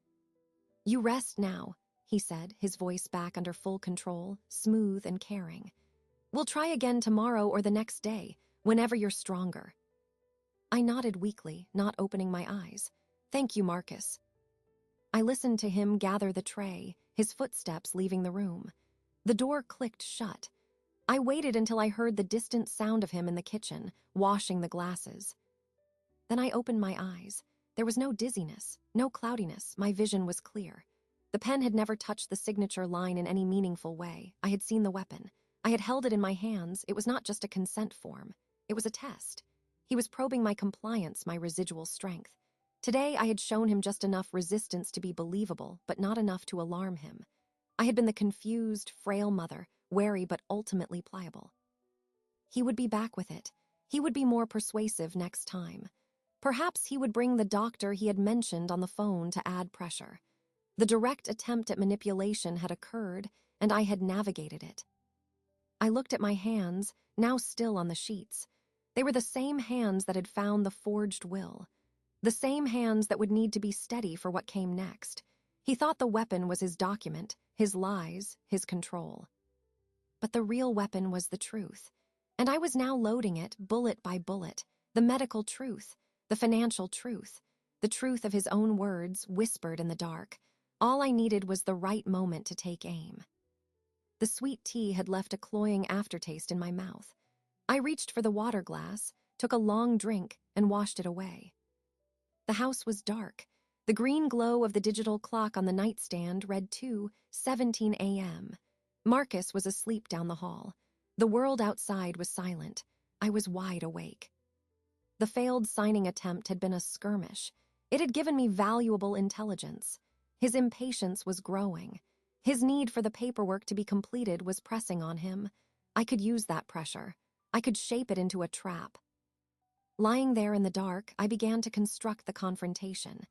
Speaker 1: "You rest now," he said, his voice back under full control, smooth and caring. "We'll try again tomorrow or the next day, whenever you're stronger." I nodded weakly, not opening my eyes. "Thank you, Marcus." I listened to him gather the tray, his footsteps leaving the room. The door clicked shut. I waited until I heard the distant sound of him in the kitchen, washing the glasses. Then I opened my eyes. There was no dizziness, no cloudiness. My vision was clear. The pen had never touched the signature line in any meaningful way. I had seen the weapon. I had held it in my hands. It was not just a consent form. It was a test. He was probing my compliance, my residual strength. Today, I had shown him just enough resistance to be believable, but not enough to alarm him. I had been the confused, frail mother, wary but ultimately pliable. He would be back with it. He would be more persuasive next time. Perhaps he would bring the doctor he had mentioned on the phone to add pressure. The direct attempt at manipulation had occurred, and I had navigated it. I looked at my hands, now still on the sheets. They were the same hands that had found the forged will. The same hands that would need to be steady for what came next. He thought the weapon was his document, his lies, his control. But the real weapon was the truth. And I was now loading it, bullet by bullet. The medical truth, the financial truth, the truth of his own words whispered in the dark. All I needed was the right moment to take aim. The sweet tea had left a cloying aftertaste in my mouth. I reached for the water glass, took a long drink, and washed it away. The house was dark. The green glow of the digital clock on the nightstand read 2:17 a.m. Marcus was asleep down the hall. The world outside was silent. I was wide awake. The failed signing attempt had been a skirmish. It had given me valuable intelligence. His impatience was growing. His need for the paperwork to be completed was pressing on him. I could use that pressure. I could shape it into a trap. Lying there in the dark, I began to construct the confrontation.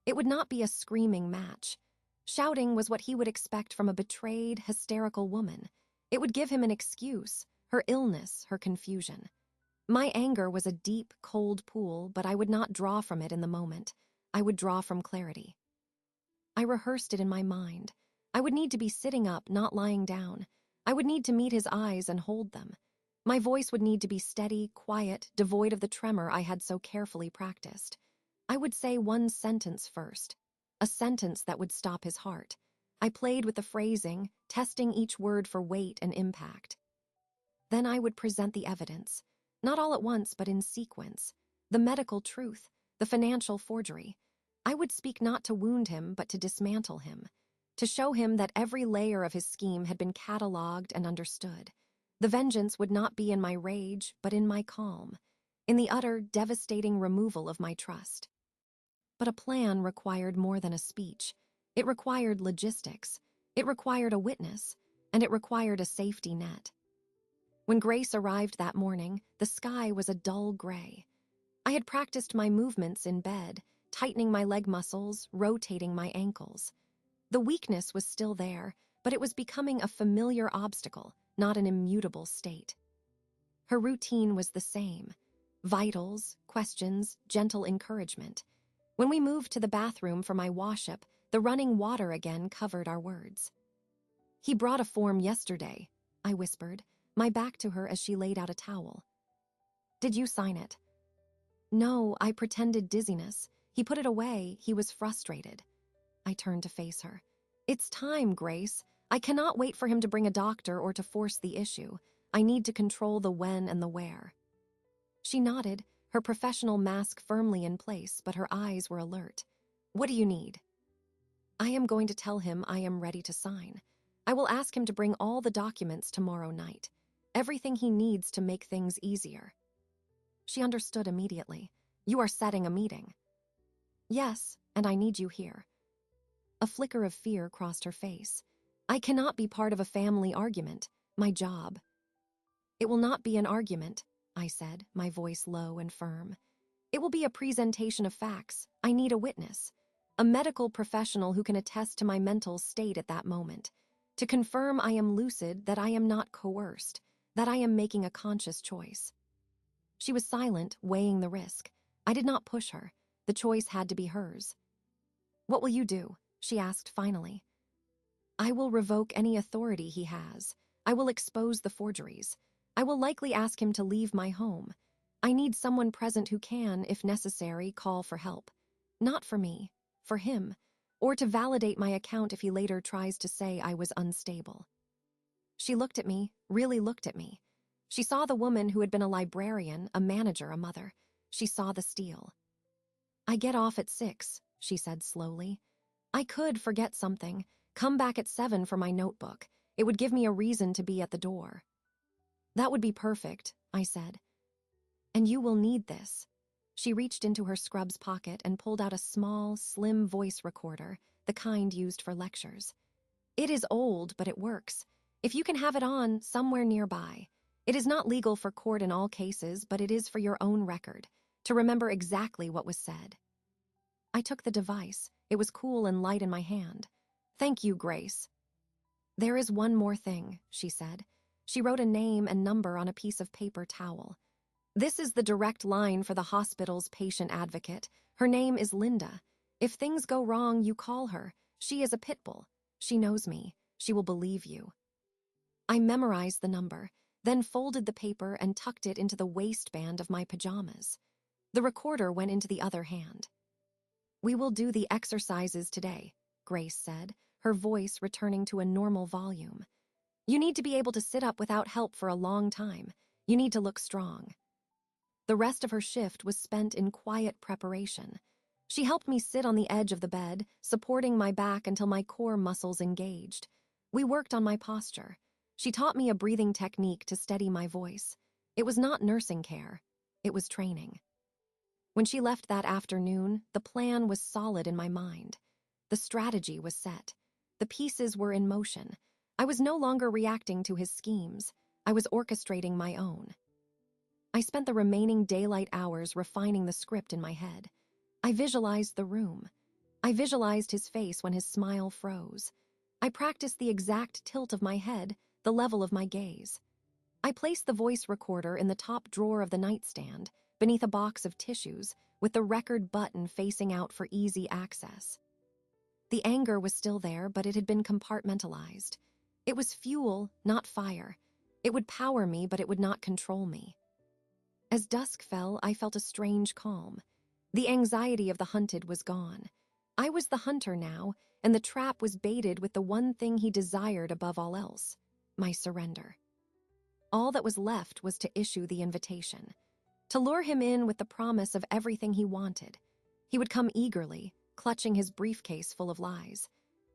Speaker 1: It would not be a screaming match. Shouting was what he would expect from a betrayed, hysterical woman. It would give him an excuse, her illness, her confusion. My anger was a deep, cold pool, but I would not draw from it in the moment. I would draw from clarity. I rehearsed it in my mind. I would need to be sitting up, not lying down. I would need to meet his eyes and hold them. My voice would need to be steady, quiet, devoid of the tremor I had so carefully practiced. I would say one sentence first, a sentence that would stop his heart. I played with the phrasing, testing each word for weight and impact. Then I would present the evidence, not all at once but in sequence. The medical truth, the financial forgery. I would speak not to wound him but to dismantle him, to show him that every layer of his scheme had been catalogued and understood. The vengeance would not be in my rage, but in my calm, in the utter, devastating removal of my trust. But a plan required more than a speech. It required logistics. It required a witness, and it required a safety net. When Grace arrived that morning, the sky was a dull gray. I had practiced my movements in bed, tightening my leg muscles, rotating my ankles. The weakness was still there, but it was becoming a familiar obstacle, not an immutable state. Her routine was the same. Vitals, questions, gentle encouragement. When we moved to the bathroom for my wash-up, the running water again covered our words. "He brought a form yesterday," I whispered, my back to her as she laid out a towel. "Did you sign it?" "No," I pretended dizziness. He put it away. He was frustrated. I turned to face her. "It's time, Grace. I cannot wait for him to bring a doctor or to force the issue. I need to control the when and the where." She nodded, her professional mask firmly in place, but her eyes were alert. "What do you need?" "I am going to tell him I am ready to sign. I will ask him to bring all the documents tomorrow night. Everything he needs to make things easier." She understood immediately. "You are setting a meeting." "Yes, and I need you here." A flicker of fear crossed her face. "I cannot be part of a family argument. My job." "It will not be an argument," I said, my voice low and firm. "It will be a presentation of facts. I need a witness. A medical professional who can attest to my mental state at that moment. To confirm I am lucid, that I am not coerced, that I am making a conscious choice." She was silent, weighing the risk. I did not push her. The choice had to be hers. "What will you do?" she asked finally. "I will revoke any authority he has. I will expose the forgeries. I will likely ask him to leave my home. I need someone present who can, if necessary, call for help. Not for me, for him, or to validate my account if he later tries to say I was unstable." She looked at me, really looked at me. She saw the woman who had been a librarian, a manager, a mother. She saw the steel. "I get off at 6, she said slowly. "I could forget something, come back at 7 for my notebook. It would give me a reason to be at the door." "That would be perfect," I said. "And you will need this." She reached into her scrubs pocket and pulled out a small, slim voice recorder, the kind used for lectures. It is old, but it works. If you can have it on somewhere nearby. It is not legal for court in all cases, but it is for your own record, to remember exactly what was said. I took the device. It was cool and light in my hand. Thank you, Grace. There is one more thing, she said. She wrote a name and number on a piece of paper towel. This is the direct line for the hospital's patient advocate. Her name is Linda. If things go wrong, you call her. She is a pit bull. She knows me. She will believe you. I memorized the number, then folded the paper and tucked it into the waistband of my pajamas. The recorder went into the other hand. We will do the exercises today, Grace said, her voice returning to a normal volume. You need to be able to sit up without help for a long time. You need to look strong. The rest of her shift was spent in quiet preparation. She helped me sit on the edge of the bed, supporting my back until my core muscles engaged. We worked on my posture. She taught me a breathing technique to steady my voice. It was not nursing care. It was training. When she left that afternoon, the plan was solid in my mind. The strategy was set. The pieces were in motion. I was no longer reacting to his schemes. I was orchestrating my own. I spent the remaining daylight hours refining the script in my head. I visualized the room. I visualized his face when his smile froze. I practiced the exact tilt of my head, the level of my gaze. I placed the voice recorder in the top drawer of the nightstand, beneath a box of tissues, with the record button facing out for easy access. The anger was still there, but it had been compartmentalized. It was fuel, not fire. It would power me, but it would not control me. As dusk fell, I felt a strange calm. The anxiety of the hunted was gone. I was the hunter now, and the trap was baited with the one thing he desired above all else, my surrender. All that was left was to issue the invitation, to lure him in with the promise of everything he wanted. He would come eagerly, clutching his briefcase full of lies,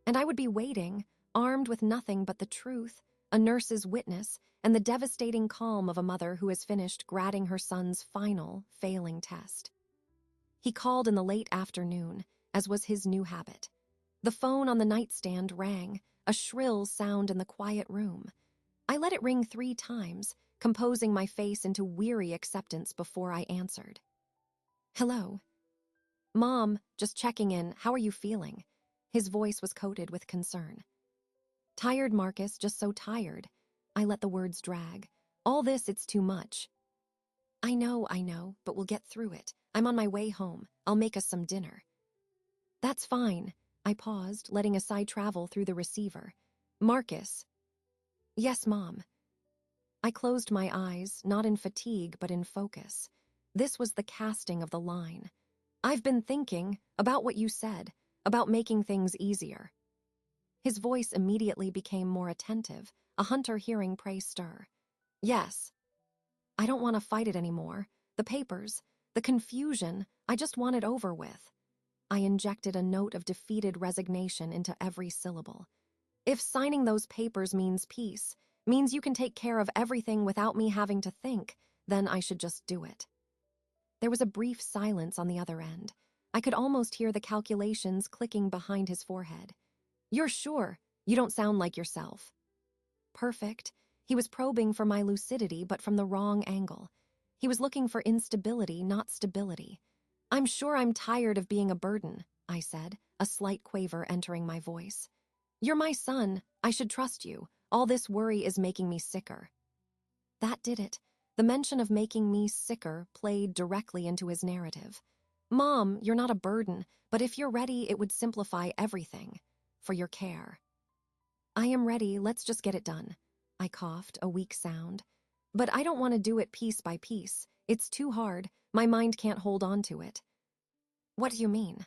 Speaker 1: and I would be waiting, armed with nothing but the truth, a nurse's witness, and the devastating calm of a mother who has finished grading her son's final, failing test. He called in the late afternoon, as was his new habit. The phone on the nightstand rang, a shrill sound in the quiet room. I let it ring 3 times, composing my face into weary acceptance before I answered. Hello. Mom, just checking in. How are you feeling? His voice was coated with concern. Tired, Marcus, just so tired. I let the words drag. All this, it's too much. I know, but we'll get through it. I'm on my way home. I'll make us some dinner. That's fine. I paused, letting a sigh travel through the receiver. Marcus. Yes, Mom. I closed my eyes, not in fatigue, but in focus. This was the casting of the line. I've been thinking about what you said, about making things easier. His voice immediately became more attentive, a hunter hearing prey stir. Yes. I don't want to fight it anymore. The papers, the confusion, I just want it over with. I injected a note of defeated resignation into every syllable. If signing those papers means peace, means you can take care of everything without me having to think, then I should just do it. There was a brief silence on the other end. I could almost hear the calculations clicking behind his forehead. You're sure? You don't sound like yourself. Perfect. He was probing for my lucidity, but from the wrong angle. He was looking for instability, not stability. I'm sure I'm tired of being a burden, I said, a slight quaver entering my voice. You're my son. I should trust you. All this worry is making me sicker. That did it. The mention of making me sicker played directly into his narrative. Mom, you're not a burden, but if you're ready, it would simplify everything. For your care. I am ready, let's just get it done. I coughed, a weak sound. But I don't want to do it piece by piece. It's too hard. My mind can't hold on to it. What do you mean?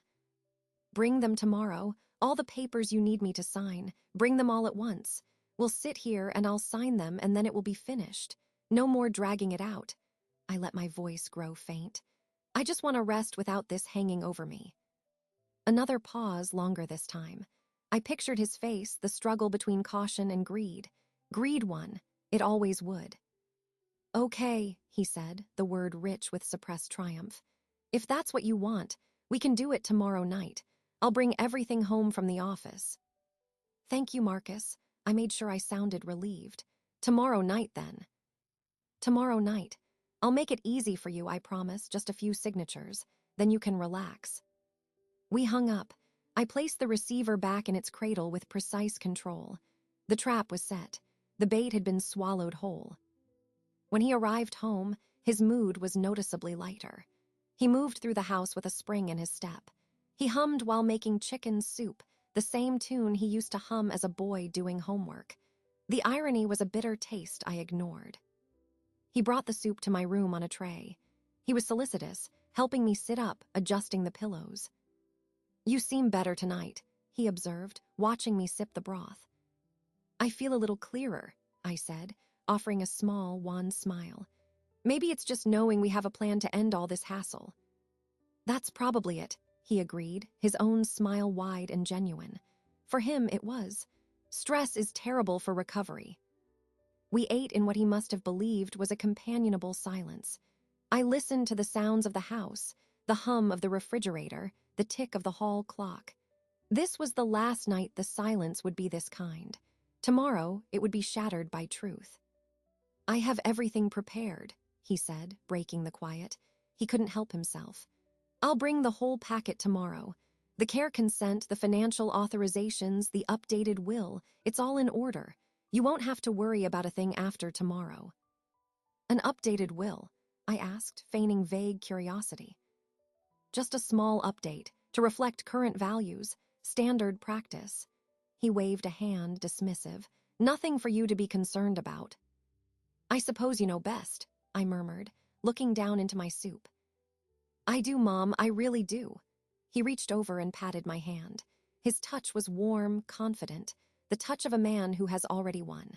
Speaker 1: Bring them tomorrow. All the papers you need me to sign. Bring them all at once. We'll sit here and I'll sign them and then it will be finished. No more dragging it out. I let my voice grow faint. I just want to rest without this hanging over me. Another pause, longer this time. I pictured his face, the struggle between caution and greed. Greed won. It always would. Okay, he said, the word rich with suppressed triumph. If that's what you want, we can do it tomorrow night. I'll bring everything home from the office. Thank you, Marcus. I made sure I sounded relieved. Tomorrow night, then. Tomorrow night. I'll make it easy for you, I promise, just a few signatures. Then you can relax. We hung up. I placed the receiver back in its cradle with precise control. The trap was set. The bait had been swallowed whole. When he arrived home, his mood was noticeably lighter. He moved through the house with a spring in his step. He hummed while making chicken soup, the same tune he used to hum as a boy doing homework. The irony was a bitter taste I ignored. He brought the soup to my room on a tray. He was solicitous, helping me sit up, adjusting the pillows. You seem better tonight, he observed, watching me sip the broth. I feel a little clearer, I said, offering a small, wan smile. Maybe it's just knowing we have a plan to end all this hassle. That's probably it, he agreed, his own smile wide and genuine. For him, it was. Stress is terrible for recovery. We ate in what he must have believed was a companionable silence. I listened to the sounds of the house, the hum of the refrigerator, the tick of the hall clock. This was the last night the silence would be this kind. Tomorrow, it would be shattered by truth. I have everything prepared, he said, breaking the quiet. He couldn't help himself. I'll bring the whole packet tomorrow. The care consent, the financial authorizations, the updated will, it's all in order. You won't have to worry about a thing after tomorrow. An updated will? I asked, feigning vague curiosity. Just a small update, to reflect current values, standard practice. He waved a hand, dismissive. Nothing for you to be concerned about. I suppose you know best, I murmured, looking down into my soup. I do, Mom, I really do. He reached over and patted my hand. His touch was warm, confident, the touch of a man who has already won.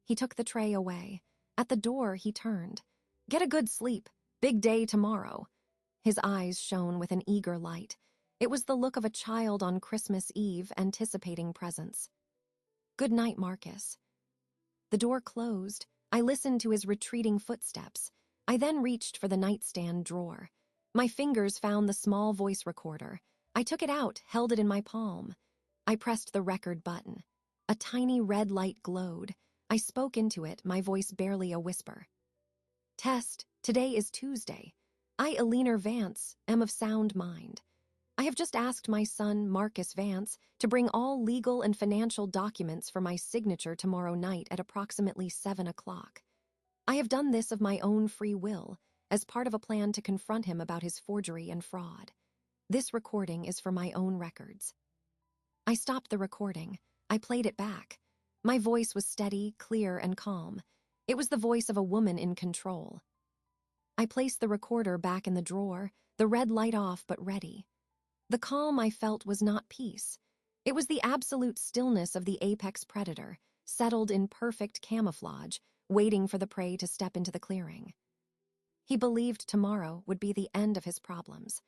Speaker 1: He took the tray away. At the door, he turned. Get a good sleep. Big day tomorrow. His eyes shone with an eager light. It was the look of a child on Christmas Eve anticipating presents. Good night, Marcus. The door closed. I listened to his retreating footsteps. I then reached for the nightstand drawer. My fingers found the small voice recorder. I took it out, held it in my palm. I pressed the record button. A tiny red light glowed. I spoke into it, my voice barely a whisper. Test, today is Tuesday. I, Alina Vance, am of sound mind. I have just asked my son, Marcus Vance, to bring all legal and financial documents for my signature tomorrow night at approximately 7 o'clock. I have done this of my own free will, as part of a plan to confront him about his forgery and fraud. This recording is for my own records. I stopped the recording. I played it back. My voice was steady, clear, and calm. It was the voice of a woman in control. I placed the recorder back in the drawer, the red light off but ready. The calm I felt was not peace. It was the absolute stillness of the apex predator, settled in perfect camouflage, waiting for the prey to step into the clearing. He believed tomorrow would be the end of his problems.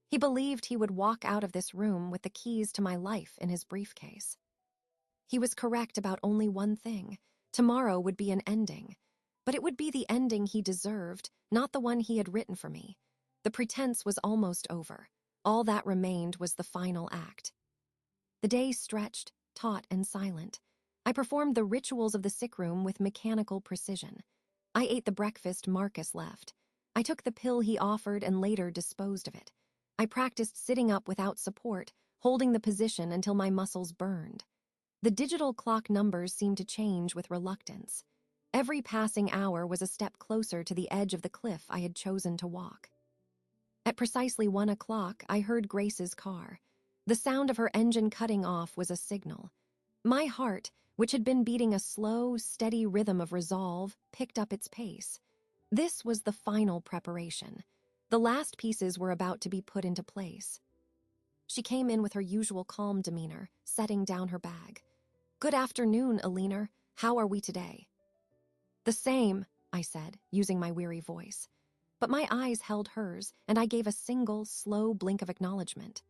Speaker 1: He believed he would walk out of this room with the keys to my life in his briefcase. He was correct about only one thing. Tomorrow would be an ending. But it would be the ending he deserved, not the one he had written for me. The pretense was almost over. All that remained was the final act. The day stretched, taut and silent. I performed the rituals of the sick room with mechanical precision. I ate the breakfast Marcus left. I took the pill he offered and later disposed of it. I practiced sitting up without support, holding the position until my muscles burned. The digital clock numbers seemed to change with reluctance. Every passing hour was a step closer to the edge of the cliff I had chosen to walk. At precisely 1 o'clock, I heard Grace's car. The sound of her engine cutting off was a signal. My heart, which had been beating a slow, steady rhythm of resolve, picked up its pace. This was the final preparation. The last pieces were about to be put into place. She came in with her usual calm demeanor, setting down her bag. Good afternoon, Alina. How are we today? The same, I said, using my weary voice. But my eyes held hers, and I gave a single, slow blink of acknowledgement.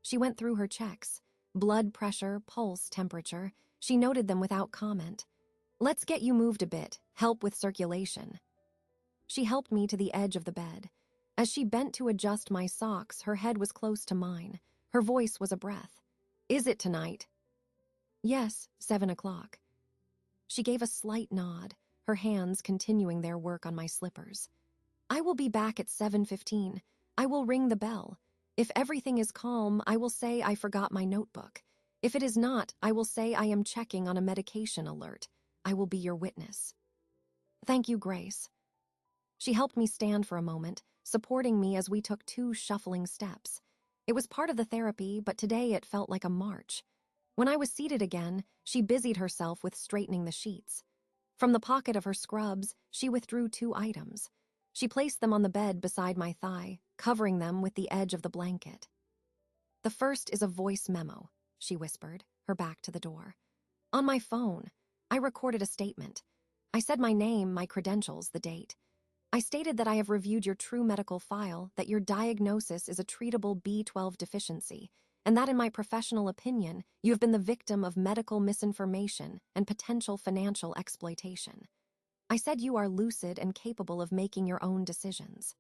Speaker 1: She went through her checks. Blood pressure, pulse, temperature. She noted them without comment. Let's get you moved a bit, help with circulation. She helped me to the edge of the bed. As she bent to adjust my socks, her head was close to mine. Her voice was a breath. "Is it tonight?" "Yes, 7 o'clock." She gave a slight nod, her hands continuing their work on my slippers. "I will be back at 7:15. I will ring the bell. If everything is calm, I will say I forgot my notebook. If it is not, I will say I am checking on a medication alert. I will be your witness." "Thank you, Grace." She helped me stand for a moment, supporting me as we took 2 shuffling steps. It was part of the therapy, but today it felt like a march. When I was seated again, she busied herself with straightening the sheets. From the pocket of her scrubs, she withdrew 2 items. She placed them on the bed beside my thigh, covering them with the edge of the blanket. "The first is a voice memo," she whispered, her back to the door. "On my phone, I recorded a statement. I said my name, my credentials, the date. I stated that I have reviewed your true medical file, that your diagnosis is a treatable B12 deficiency, and that in my professional opinion, you have been the victim of medical misinformation and potential financial exploitation. I said you are lucid and capable of making your own decisions."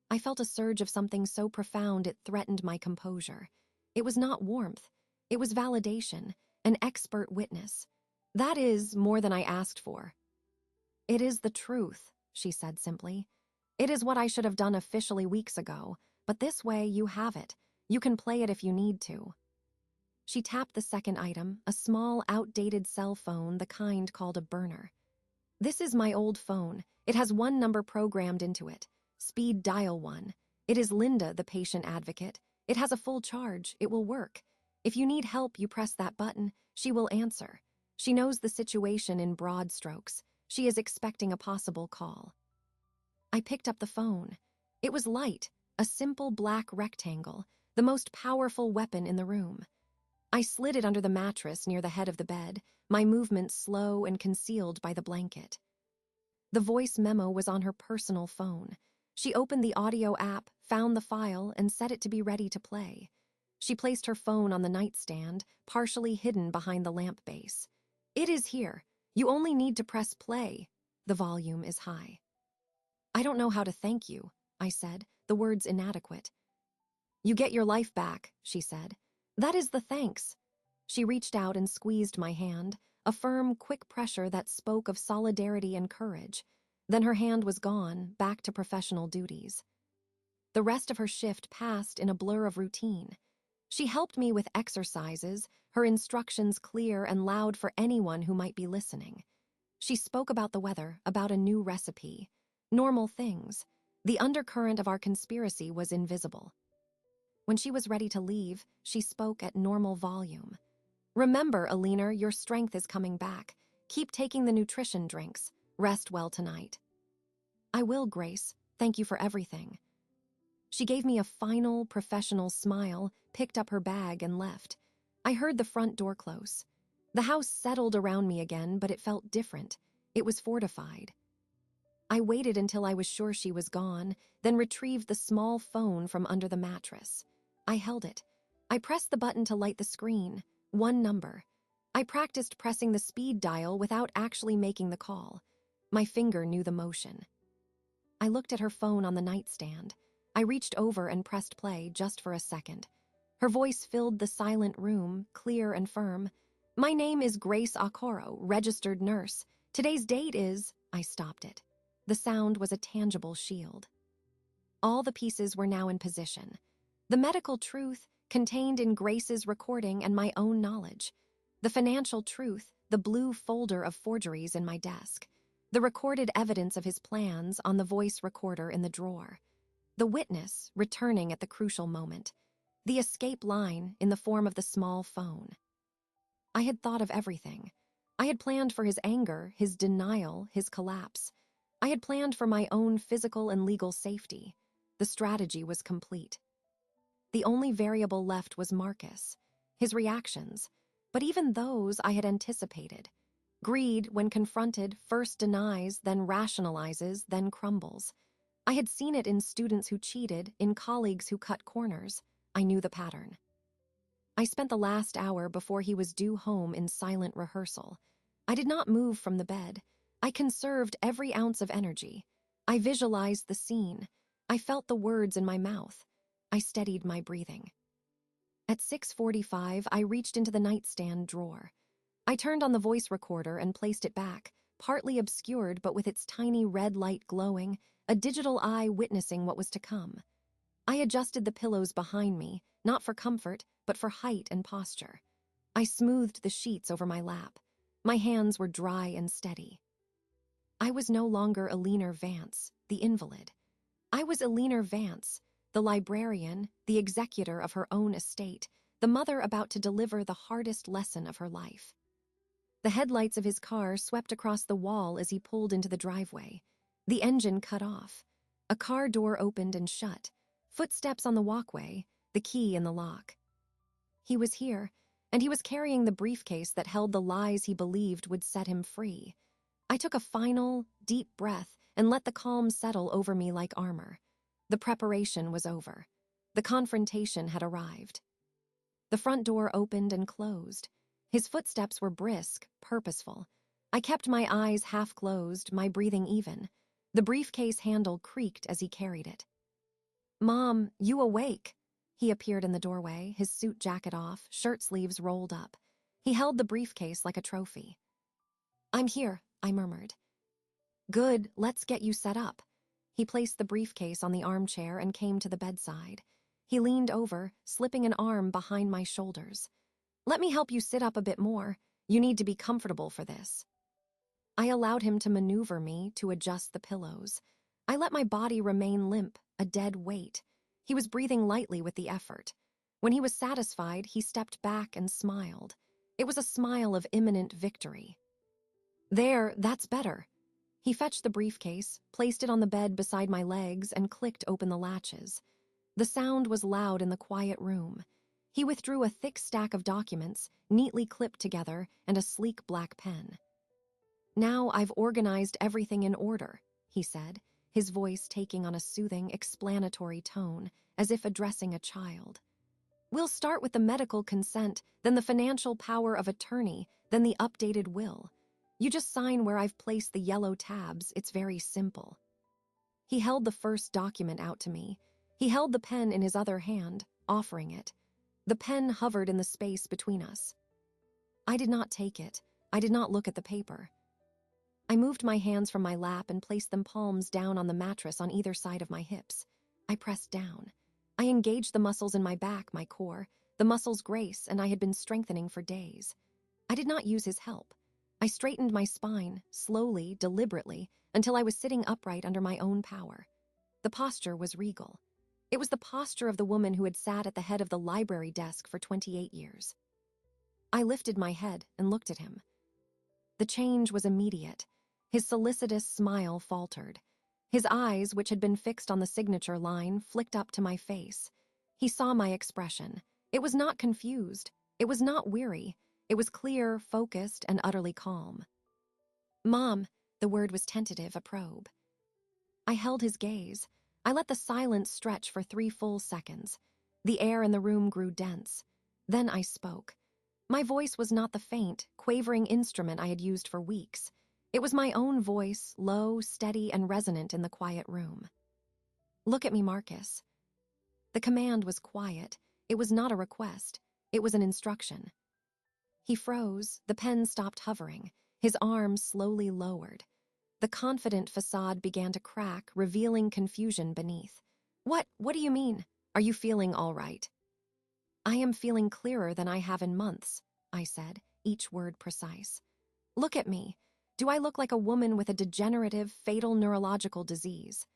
Speaker 1: I felt a surge of something so profound it threatened my composure. It was not warmth. It was validation, an expert witness. "That is more than I asked for." "It is the truth," she said simply. "It is what I should have done officially weeks ago, but this way you have it. You can play it if you need to." She tapped the second item, a small, outdated cell phone, the kind called a burner. "This is my old phone. It has one number programmed into it. Speed dial 1. It is Linda, the patient advocate. It has a full charge. It will work. If you need help, you press that button. She will answer. She knows the situation in broad strokes. She is expecting a possible call." I picked up the phone. It was light, a simple black rectangle, the most powerful weapon in the room. I slid it under the mattress near the head of the bed, my movements slow and concealed by the blanket. The voice memo was on her personal phone. She opened the audio app, found the file, and set it to be ready to play. She placed her phone on the nightstand, partially hidden behind the lamp base. "It is here. You only need to press play. The volume is high." "I don't know how to thank you," I said, the words inadequate. "You get your life back," she said. "That is the thanks." She reached out and squeezed my hand, a firm, quick pressure that spoke of solidarity and courage. Then her hand was gone, back to professional duties. The rest of her shift passed in a blur of routine. She helped me with exercises, her instructions clear and loud for anyone who might be listening. She spoke about the weather, about a new recipe. Normal things. The undercurrent of our conspiracy was invisible. When she was ready to leave, she spoke at normal volume. "Remember, Alina, your strength is coming back. Keep taking the nutrition drinks. Rest well tonight." "I will, Grace. Thank you for everything." She gave me a final, professional smile, picked up her bag, and left. I heard the front door close. The house settled around me again, but it felt different. It was fortified. I waited until I was sure she was gone, then retrieved the small phone from under the mattress. I held it. I pressed the button to light the screen. One number. I practiced pressing the speed dial without actually making the call. My finger knew the motion. I looked at her phone on the nightstand. I reached over and pressed play just for a second. Her voice filled the silent room, clear and firm. "My name is Grace Okoro, registered nurse. Today's date is..." I stopped it. The sound was a tangible shield. All the pieces were now in position. The medical truth contained in Grace's recording and my own knowledge. The financial truth, the blue folder of forgeries in my desk. The recorded evidence of his plans on the voice recorder in the drawer. The witness returning at the crucial moment. The escape line in the form of the small phone. I had thought of everything. I had planned for his anger, his denial, his collapse. I had planned for my own physical and legal safety. The strategy was complete. The only variable left was Marcus, his reactions, but even those I had anticipated. Greed, when confronted, first denies, then rationalizes, then crumbles. I had seen it in students who cheated, in colleagues who cut corners. I knew the pattern. I spent the last hour before he was due home in silent rehearsal. I did not move from the bed. I conserved every ounce of energy. I visualized the scene. I felt the words in my mouth. I steadied my breathing. At 6:45, I reached into the nightstand drawer. I turned on the voice recorder and placed it back, partly obscured but with its tiny red light glowing, a digital eye witnessing what was to come. I adjusted the pillows behind me, not for comfort, but for height and posture. I smoothed the sheets over my lap. My hands were dry and steady. I was no longer Eleanor Vance, the invalid. I was Eleanor Vance, the librarian, the executor of her own estate, the mother about to deliver the hardest lesson of her life. The headlights of his car swept across the wall as he pulled into the driveway. The engine cut off. A car door opened and shut. Footsteps on the walkway, the key in the lock. He was here, and he was carrying the briefcase that held the lies he believed would set him free. I took a final, deep breath and let the calm settle over me like armor. The preparation was over. The confrontation had arrived. The front door opened and closed. His footsteps were brisk, purposeful. I kept my eyes half closed, my breathing even. The briefcase handle creaked as he carried it. "Mom, you awake?" He appeared in the doorway, his suit jacket off, shirt sleeves rolled up. He held the briefcase like a trophy. "I'm here," I murmured. "Good, let's get you set up." He placed the briefcase on the armchair and came to the bedside. He leaned over, slipping an arm behind my shoulders. "Let me help you sit up a bit more. You need to be comfortable for this." I allowed him to maneuver me, to adjust the pillows. I let my body remain limp, a dead weight. He was breathing lightly with the effort. When he was satisfied, he stepped back and smiled. It was a smile of imminent victory. "There, that's better." He fetched the briefcase, placed it on the bed beside my legs, and clicked open the latches. The sound was loud in the quiet room. He withdrew a thick stack of documents, neatly clipped together, and a sleek black pen. "Now I've organized everything in order," he said, his voice taking on a soothing, explanatory tone, as if addressing a child. "We'll start with the medical consent, then the financial power of attorney, then the updated will. You just sign where I've placed the yellow tabs. It's very simple." He held the first document out to me. He held the pen in his other hand, offering it. The pen hovered in the space between us. I did not take it. I did not look at the paper. I moved my hands from my lap and placed them palms down on the mattress on either side of my hips. I pressed down. I engaged the muscles in my back, my core, the muscles Grace and I had been strengthening for days. I did not use his help. I straightened my spine, slowly, deliberately, until I was sitting upright under my own power. The posture was regal. It was the posture of the woman who had sat at the head of the library desk for 28 years. I lifted my head and looked at him. The change was immediate. His solicitous smile faltered. His eyes, which had been fixed on the signature line, flicked up to my face. He saw my expression. It was not confused. It was not weary. It was clear, focused, and utterly calm. "Mom," the word was tentative, a probe. I held his gaze. I let the silence stretch for 3 full seconds. The air in the room grew dense. Then I spoke. My voice was not the faint, quavering instrument I had used for weeks. It was my own voice, low, steady, and resonant in the quiet room. "Look at me, Marcus." The command was quiet. It was not a request. It was an instruction. He froze, the pen stopped hovering, his arms slowly lowered. The confident facade began to crack, revealing confusion beneath. What do you mean? Are you feeling all right?" "I am feeling clearer than I have in months," I said, each word precise. "Look at me. Do I look like a woman with a degenerative, fatal neurological disease?"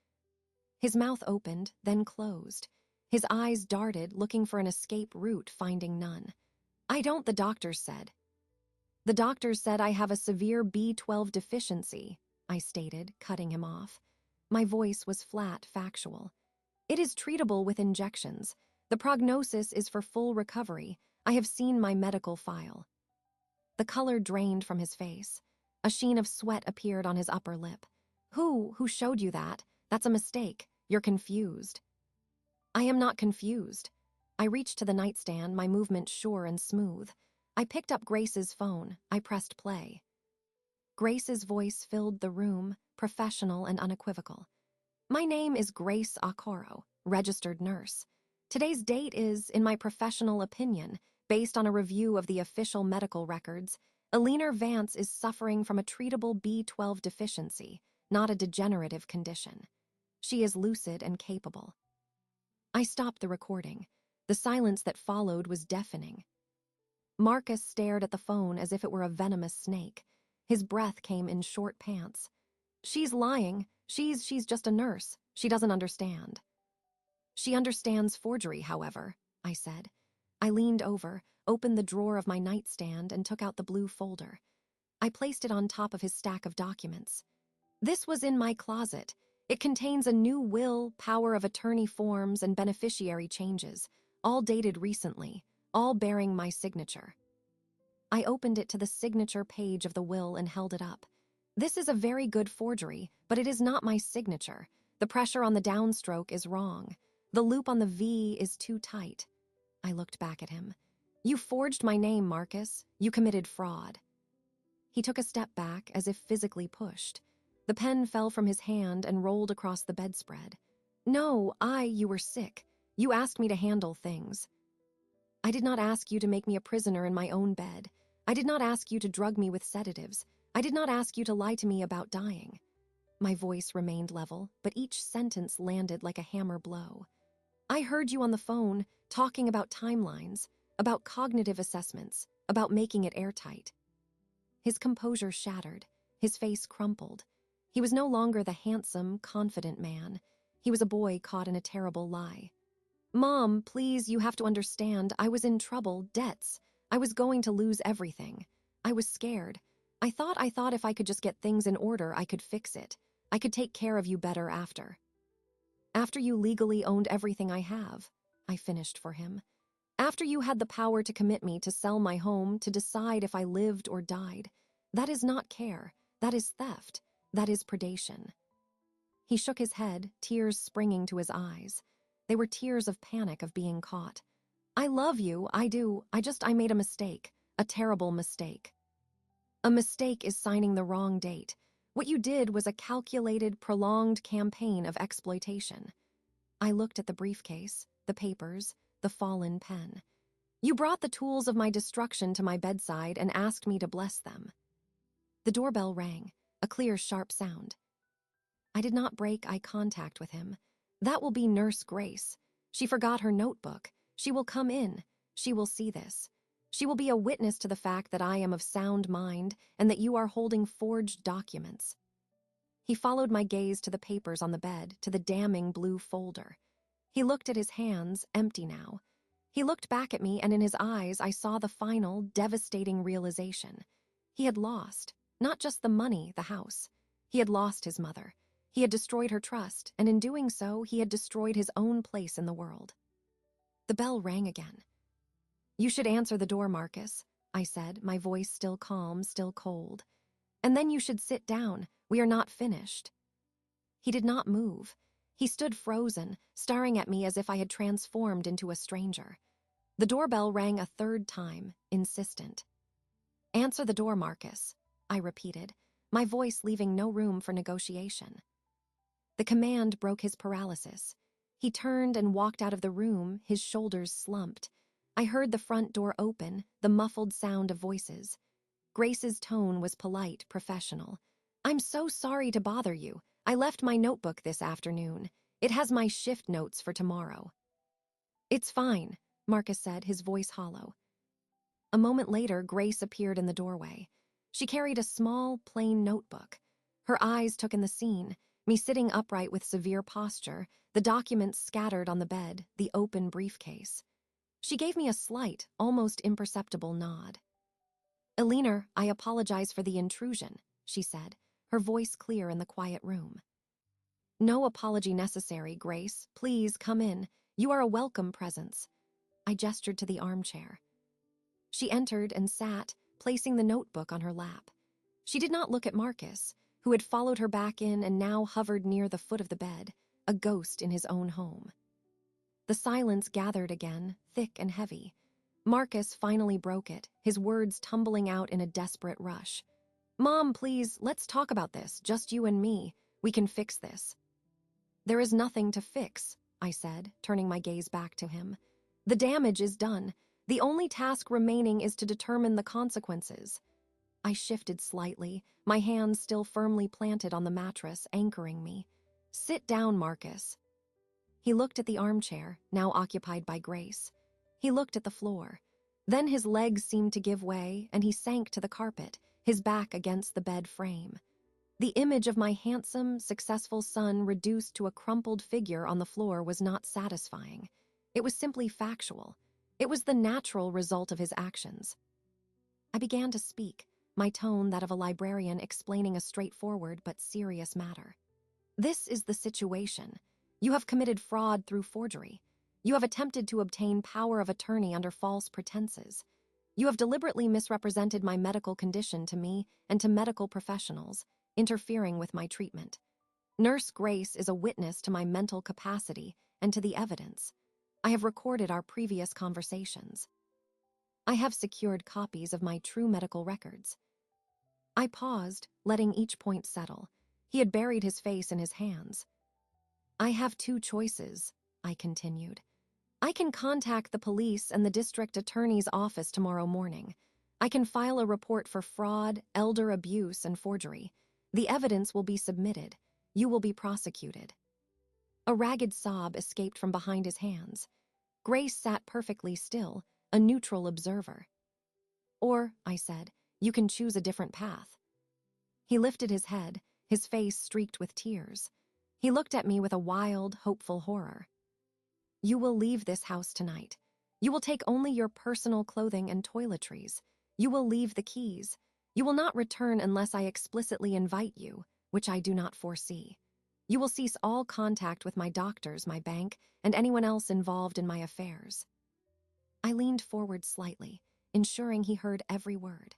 Speaker 1: His mouth opened, then closed. His eyes darted, looking for an escape route, finding none. "I don't, the doctors said." "The doctors said I have a severe B12 deficiency," I stated, cutting him off. My voice was flat, factual. "It is treatable with injections. The prognosis is for full recovery. I have seen my medical file." The color drained from his face. A sheen of sweat appeared on his upper lip. Who showed you that? That's a mistake. You're confused." "I am not confused." I reached to the nightstand, my movement sure and smooth. I picked up Grace's phone. I pressed play. Grace's voice filled the room, professional and unequivocal. My name is Grace Okoro, registered nurse. Today's date is, in my professional opinion, based on a review of the official medical records, Alina Vance is suffering from a treatable B12 deficiency, not a degenerative condition. She is lucid and capable. I stopped the recording. The silence that followed was deafening. Marcus stared at the phone as if it were a venomous snake. His breath came in short pants. She's lying. She's just a nurse. She doesn't understand. She understands forgery, however, I said. I leaned over, opened the drawer of my nightstand, and took out the blue folder. I placed it on top of his stack of documents. This was in my closet. It contains a new will, power of attorney forms, and beneficiary changes, all dated recently, all bearing my signature. I opened it to the signature page of the will and held it up. This is a very good forgery, but it is not my signature. The pressure on the downstroke is wrong. The loop on the V is too tight. I looked back at him. You forged my name, Marcus. You committed fraud. He took a step back, as if physically pushed. The pen fell from his hand and rolled across the bedspread. No, you were sick. You asked me to handle things. I did not ask you to make me a prisoner in my own bed. I did not ask you to drug me with sedatives. I did not ask you to lie to me about dying. My voice remained level, but each sentence landed like a hammer blow. I heard you on the phone, talking about timelines, about cognitive assessments, about making it airtight. His composure shattered. His face crumpled. He was no longer the handsome, confident man. He was a boy caught in a terrible lie. Mom, please, you have to understand, I was in trouble, debts. I was going to lose everything. I was scared. I thought if I could just get things in order, I could fix it. I could take care of you better after. After you legally owned everything I have, I finished for him. After you had the power to commit me to sell my home, to decide if I lived or died. That is not care. That is theft. That is predation. He shook his head, tears springing to his eyes. They were tears of panic of being caught. I love you, I do. I made a mistake. A terrible mistake. A mistake is signing the wrong date. What you did was a calculated, prolonged campaign of exploitation. I looked at the briefcase, the papers, the fallen pen. You brought the tools of my destruction to my bedside and asked me to bless them. The doorbell rang, a clear, sharp sound. I did not break eye contact with him. That will be Nurse Grace. She forgot her notebook. She will come in. She will see this. She will be a witness to the fact that I am of sound mind and that you are holding forged documents. He followed my gaze to the papers on the bed, to the damning blue folder. He looked at his hands, empty now. He looked back at me, and in his eyes I saw the final, devastating realization. He had lost, not just the money, the house. He had lost his mother. He had destroyed her trust, and in doing so, he had destroyed his own place in the world. The bell rang again. You should answer the door, Marcus, I said, my voice still calm, still cold. And then you should sit down. We are not finished. He did not move. He stood frozen, staring at me as if I had transformed into a stranger. The doorbell rang a third time, insistent. Answer the door, Marcus, I repeated, my voice leaving no room for negotiation. The command broke his paralysis. He turned and walked out of the room, his shoulders slumped. I heard the front door open, the muffled sound of voices. Grace's tone was polite, professional. I'm so sorry to bother you. I left my notebook this afternoon. It has my shift notes for tomorrow. It's fine, Marcus said, his voice hollow. A moment later, Grace appeared in the doorway. She carried a small, plain notebook. Her eyes took in the scene, me sitting upright with severe posture, the documents scattered on the bed, the open briefcase. She gave me a slight, almost imperceptible nod. Alina, I apologize for the intrusion, she said, her voice clear in the quiet room. No apology necessary, Grace. Please come in. You are a welcome presence. I gestured to the armchair. She entered and sat, placing the notebook on her lap. She did not look at Marcus, who had followed her back in and now hovered near the foot of the bed, a ghost in his own home. The silence gathered again, thick and heavy. Marcus finally broke it, his words tumbling out in a desperate rush. Mom, please, let's talk about this, just you and me. We can fix this. There is nothing to fix, I said, turning my gaze back to him. The damage is done. The only task remaining is to determine the consequences. I shifted slightly, my hands still firmly planted on the mattress, anchoring me. Sit down, Marcus. He looked at the armchair, now occupied by Grace. He looked at the floor. Then his legs seemed to give way, and he sank to the carpet, his back against the bed frame. The image of my handsome, successful son reduced to a crumpled figure on the floor was not satisfying. It was simply factual. It was the natural result of his actions. I began to speak, my tone that of a librarian explaining a straightforward but serious matter. This is the situation. You have committed fraud through forgery. You have attempted to obtain power of attorney under false pretenses. You have deliberately misrepresented my medical condition to me and to medical professionals, interfering with my treatment. Nurse Grace is a witness to my mental capacity and to the evidence. I have recorded our previous conversations. I have secured copies of my true medical records. I paused, letting each point settle. He had buried his face in his hands. I have two choices, I continued. I can contact the police and the district attorney's office tomorrow morning. I can file a report for fraud, elder abuse, and forgery. The evidence will be submitted. You will be prosecuted. A ragged sob escaped from behind his hands. Grace sat perfectly still, a neutral observer. Or, I said, you can choose a different path. He lifted his head, his face streaked with tears. He looked at me with a wild, hopeful horror. You will leave this house tonight. You will take only your personal clothing and toiletries. You will leave the keys. You will not return unless I explicitly invite you, which I do not foresee. You will cease all contact with my doctors, my bank, and anyone else involved in my affairs. I leaned forward slightly, ensuring he heard every word.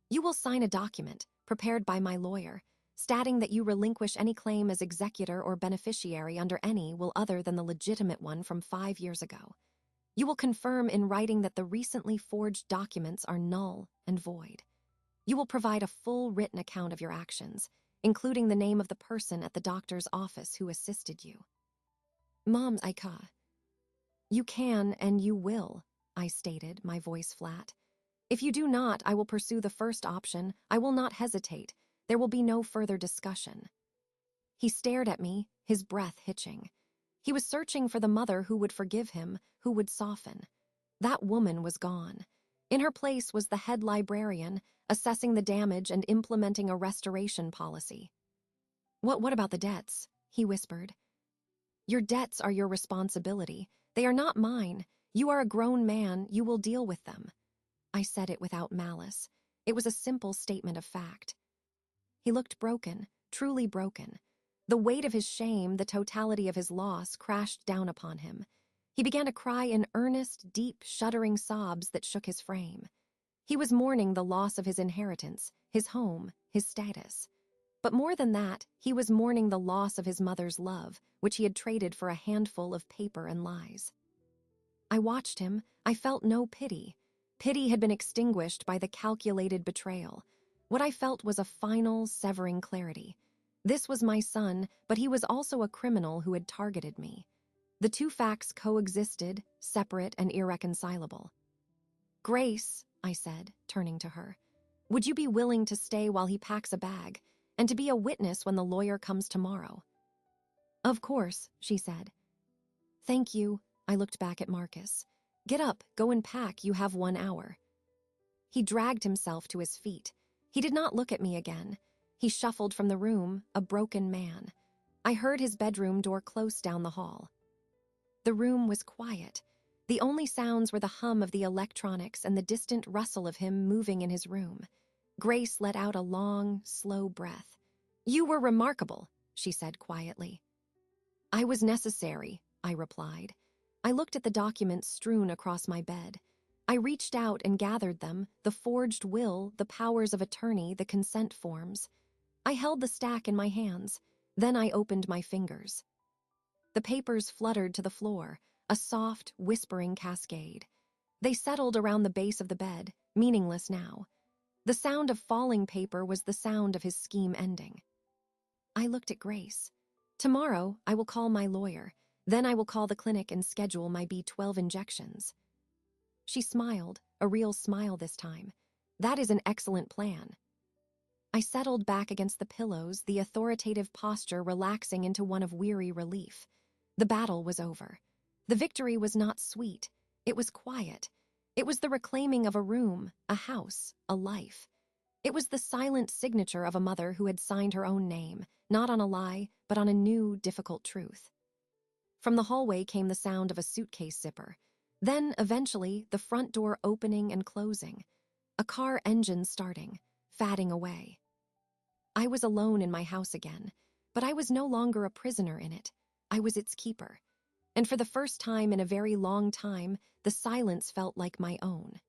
Speaker 1: You will sign a document, prepared by my lawyer, stating that you relinquish any claim as executor or beneficiary under any will other than the legitimate one from 5 years ago. You will confirm in writing that the recently forged documents are null and void. You will provide a full written account of your actions, including the name of the person at the doctor's office who assisted you. Mom, you can and you will, I stated, my voice flat. If you do not, I will pursue the first option. I will not hesitate. There will be no further discussion. He stared at me, his breath hitching. He was searching for the mother who would forgive him, who would soften. That woman was gone. In her place was the head librarian, assessing the damage and implementing a restoration policy. What about the debts? He whispered. Your debts are your responsibility. They are not mine. You are a grown man. You will deal with them. I said it without malice. It was a simple statement of fact. He looked broken, truly broken. The weight of his shame, the totality of his loss, crashed down upon him. He began to cry in earnest, deep, shuddering sobs that shook his frame. He was mourning the loss of his inheritance, his home, his status. But more than that, he was mourning the loss of his mother's love, which he had traded for a handful of paper and lies. I watched him. I felt no pity. Pity had been extinguished by the calculated betrayal. What I felt was a final, severing clarity. This was my son, but he was also a criminal who had targeted me. The two facts coexisted, separate and irreconcilable. Grace, I said, turning to her, would you be willing to stay while he packs a bag, and to be a witness when the lawyer comes tomorrow? Of course, she said. Thank you, I looked back at Marcus. Get up, go and pack, you have 1 hour. He dragged himself to his feet. He did not look at me again. He shuffled from the room, a broken man. I heard his bedroom door close down the hall. The room was quiet. The only sounds were the hum of the electronics and the distant rustle of him moving in his room. Grace let out a long, slow breath. You were remarkable, she said quietly. I was necessary, I replied. I looked at the documents strewn across my bed. I reached out and gathered them, the forged will, the powers of attorney, the consent forms. I held the stack in my hands. Then I opened my fingers. The papers fluttered to the floor, a soft, whispering cascade. They settled around the base of the bed, meaningless now. The sound of falling paper was the sound of his scheme ending. I looked at Grace. Tomorrow, I will call my lawyer. Then I will call the clinic and schedule my B12 injections. She smiled, a real smile this time. That is an excellent plan. I settled back against the pillows, the authoritative posture relaxing into one of weary relief. The battle was over. The victory was not sweet. It was quiet. It was the reclaiming of a room, a house, a life. It was the silent signature of a mother who had signed her own name, not on a lie, but on a new, difficult truth. From the hallway came the sound of a suitcase zipper. Then, eventually, the front door opening and closing. A car engine starting, fatting away. I was alone in my house again, but I was no longer a prisoner in it. I was its keeper. And for the first time in a very long time, the silence felt like my own.